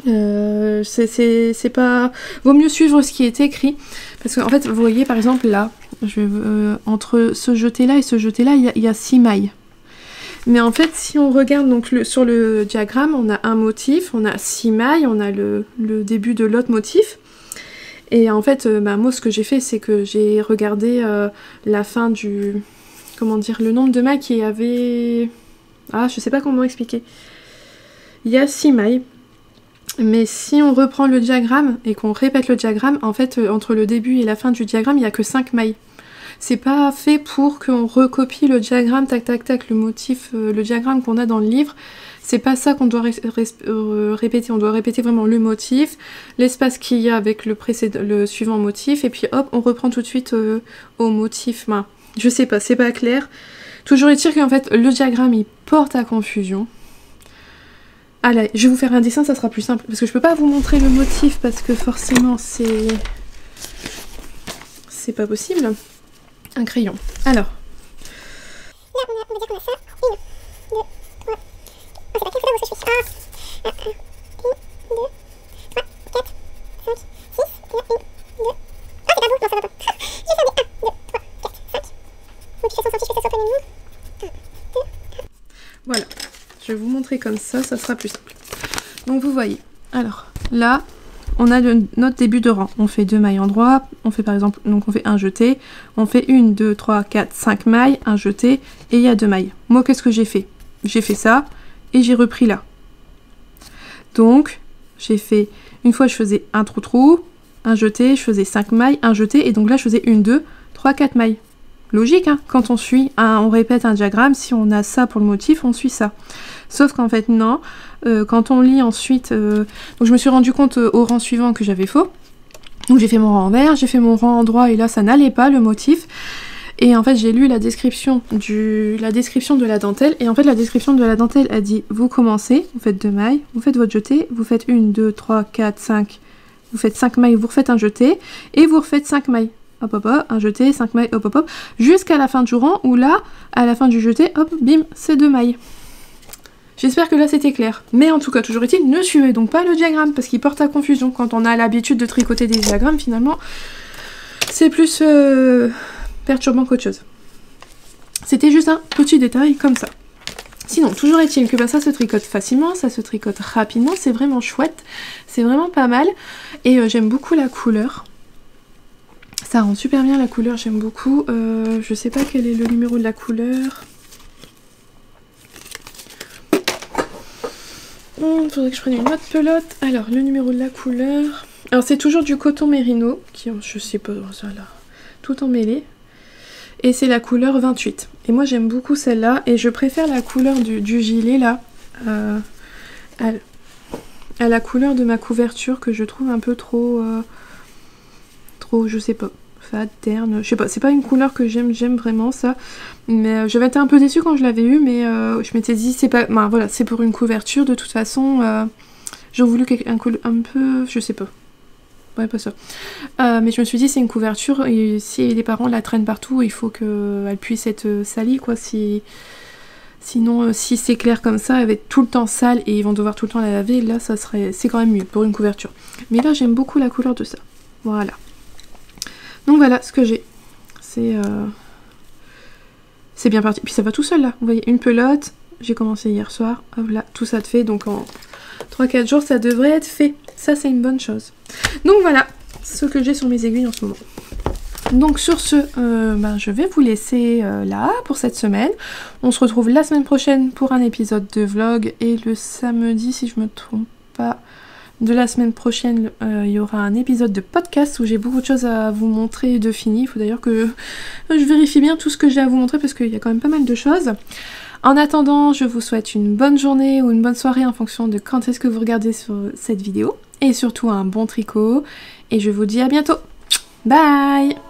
C'est pas... Vaut mieux suivre ce qui est écrit. Parce qu'en fait, vous voyez, par exemple, là, entre ce jeté-là et ce jeté-là, il y a 6 mailles. Mais en fait, si on regarde donc sur le diagramme, on a un motif, on a 6 mailles, on a le début de l'autre motif. Et en fait, moi ce que j'ai fait, c'est que j'ai regardé la fin du... Comment dire, le nombre de mailles qu'il y avait... Ah, je sais pas comment expliquer. Il y a 6 mailles. Mais si on reprend le diagramme et qu'on répète le diagramme, en fait, entre le début et la fin du diagramme, il n'y a que 5 mailles. C'est pas fait pour qu'on recopie le diagramme, tac tac tac, le motif, le diagramme qu'on a dans le livre. C'est pas ça qu'on doit répéter, on doit répéter vraiment le motif, l'espace qu'il y a avec le suivant motif, et puis hop, on reprend tout de suite au motif. Je sais pas, c'est pas clair. Toujours est-il qu'en fait, le diagramme, il porte à confusion. Allez, je vais vous faire un dessin, ça sera plus simple, parce que je peux pas vous montrer le motif, parce que forcément, c'est pas possible. Un crayon. Alors. Là, on va dire qu'on a ça. 1, 2, 3. Oh, c'est pas quelque chose où je suis. 1, 2, 3, 4, 5, 6. Et là, 1, 2. Ah, c'est pas bon, non, ça va pas. J'ai fait 1, 2, 3, 4, 5. Donc, je fais 100 cm, je fais ça sur le premier mur. 1, 2, 3. Voilà. Je vais vous montrer comme ça sera plus simple. Donc, vous voyez. Alors, là, on a notre début de rang. On fait 2 mailles en droit. On fait par exemple, donc on fait un jeté. On fait 1, 2, 3, 4, 5 mailles, un jeté. Et il y a 2 mailles. Moi, qu'est-ce que j'ai fait? J'ai fait ça. Et j'ai repris là. Donc, j'ai fait, une fois je faisais un trou-trou, un jeté, je faisais 5 mailles, un jeté, et donc là je faisais 1, 2, 3, 4 mailles. Logique, hein, quand on suit, on répète un diagramme, si on a ça pour le motif, on suit ça. Sauf qu'en fait, non, quand on lit ensuite, donc je me suis rendu compte au rang suivant que j'avais faux. Donc j'ai fait mon rang en vert, j'ai fait mon rang en droit, et là ça n'allait pas, le motif. Et en fait j'ai lu la description de la dentelle, et en fait la description de la dentelle a dit vous commencez, vous faites 2 mailles, vous faites votre jeté, vous faites 1, 2, 3, 4, 5, vous faites 5 mailles, vous refaites un jeté, et vous refaites 5 mailles. Hop hop hop, un jeté, 5 mailles, hop hop hop, jusqu'à la fin du rang où là, à la fin du jeté, hop, bim, c'est 2 mailles. J'espère que là c'était clair. Mais en tout cas, toujours est-il, ne suivez donc pas le diagramme parce qu'il porte à confusion. Quand on a l'habitude de tricoter des diagrammes, finalement, c'est plus perturbant qu'autre chose. C'était juste un petit détail comme ça. Sinon, toujours est-il que ça se tricote facilement, ça se tricote rapidement, c'est vraiment chouette, c'est vraiment pas mal. Et j'aime beaucoup la couleur. Ça rend super bien la couleur, j'aime beaucoup. Je sais pas quel est le numéro de la couleur. Faudrait que je prenne une autre pelote. Alors, le numéro de la couleur. Alors, c'est toujours du coton mérino, qui, je sais pas, ça là, tout emmêlé. Et c'est la couleur 28. Et moi, j'aime beaucoup celle-là. Et je préfère la couleur du gilet, là, à la couleur de ma couverture, que je trouve un peu trop, je sais pas, fade, terne. Je sais pas, c'est pas une couleur que j'aime vraiment, ça. Mais j'avais été un peu déçue quand je l'avais eu, mais je m'étais dit, c'est pas... Ben, voilà, c'est pour une couverture, de toute façon. J'ai voulu un peu... Je sais pas. Ouais, pas ça. Mais je me suis dit, c'est une couverture, et si les parents la traînent partout, il faut qu'elle puisse être salie, quoi. Sinon, si c'est clair comme ça, elle va être tout le temps sale, et ils vont devoir tout le temps la laver, là, ça serait... C'est quand même mieux pour une couverture. Mais là, j'aime beaucoup la couleur de ça. Voilà. Donc voilà ce que j'ai. C'est bien parti. Puis ça va tout seul là. Vous voyez, une pelote. J'ai commencé hier soir. Hop là, tout ça de fait. Donc en 3-4 jours, ça devrait être fait. Ça, c'est une bonne chose. Donc voilà ce que j'ai sur mes aiguilles en ce moment. Donc sur ce, je vais vous laisser là pour cette semaine. On se retrouve la semaine prochaine pour un épisode de vlog. Et le samedi, si je me trompe pas, de la semaine prochaine, il y aura un épisode de podcast où j'ai beaucoup de choses à vous montrer de fini. Il faut d'ailleurs que je vérifie bien tout ce que j'ai à vous montrer parce qu'il y a quand même pas mal de choses. En attendant, je vous souhaite une bonne journée ou une bonne soirée en fonction de quand est-ce que vous regardez sur cette vidéo. Et surtout un bon tricot. Et je vous dis à bientôt. Bye!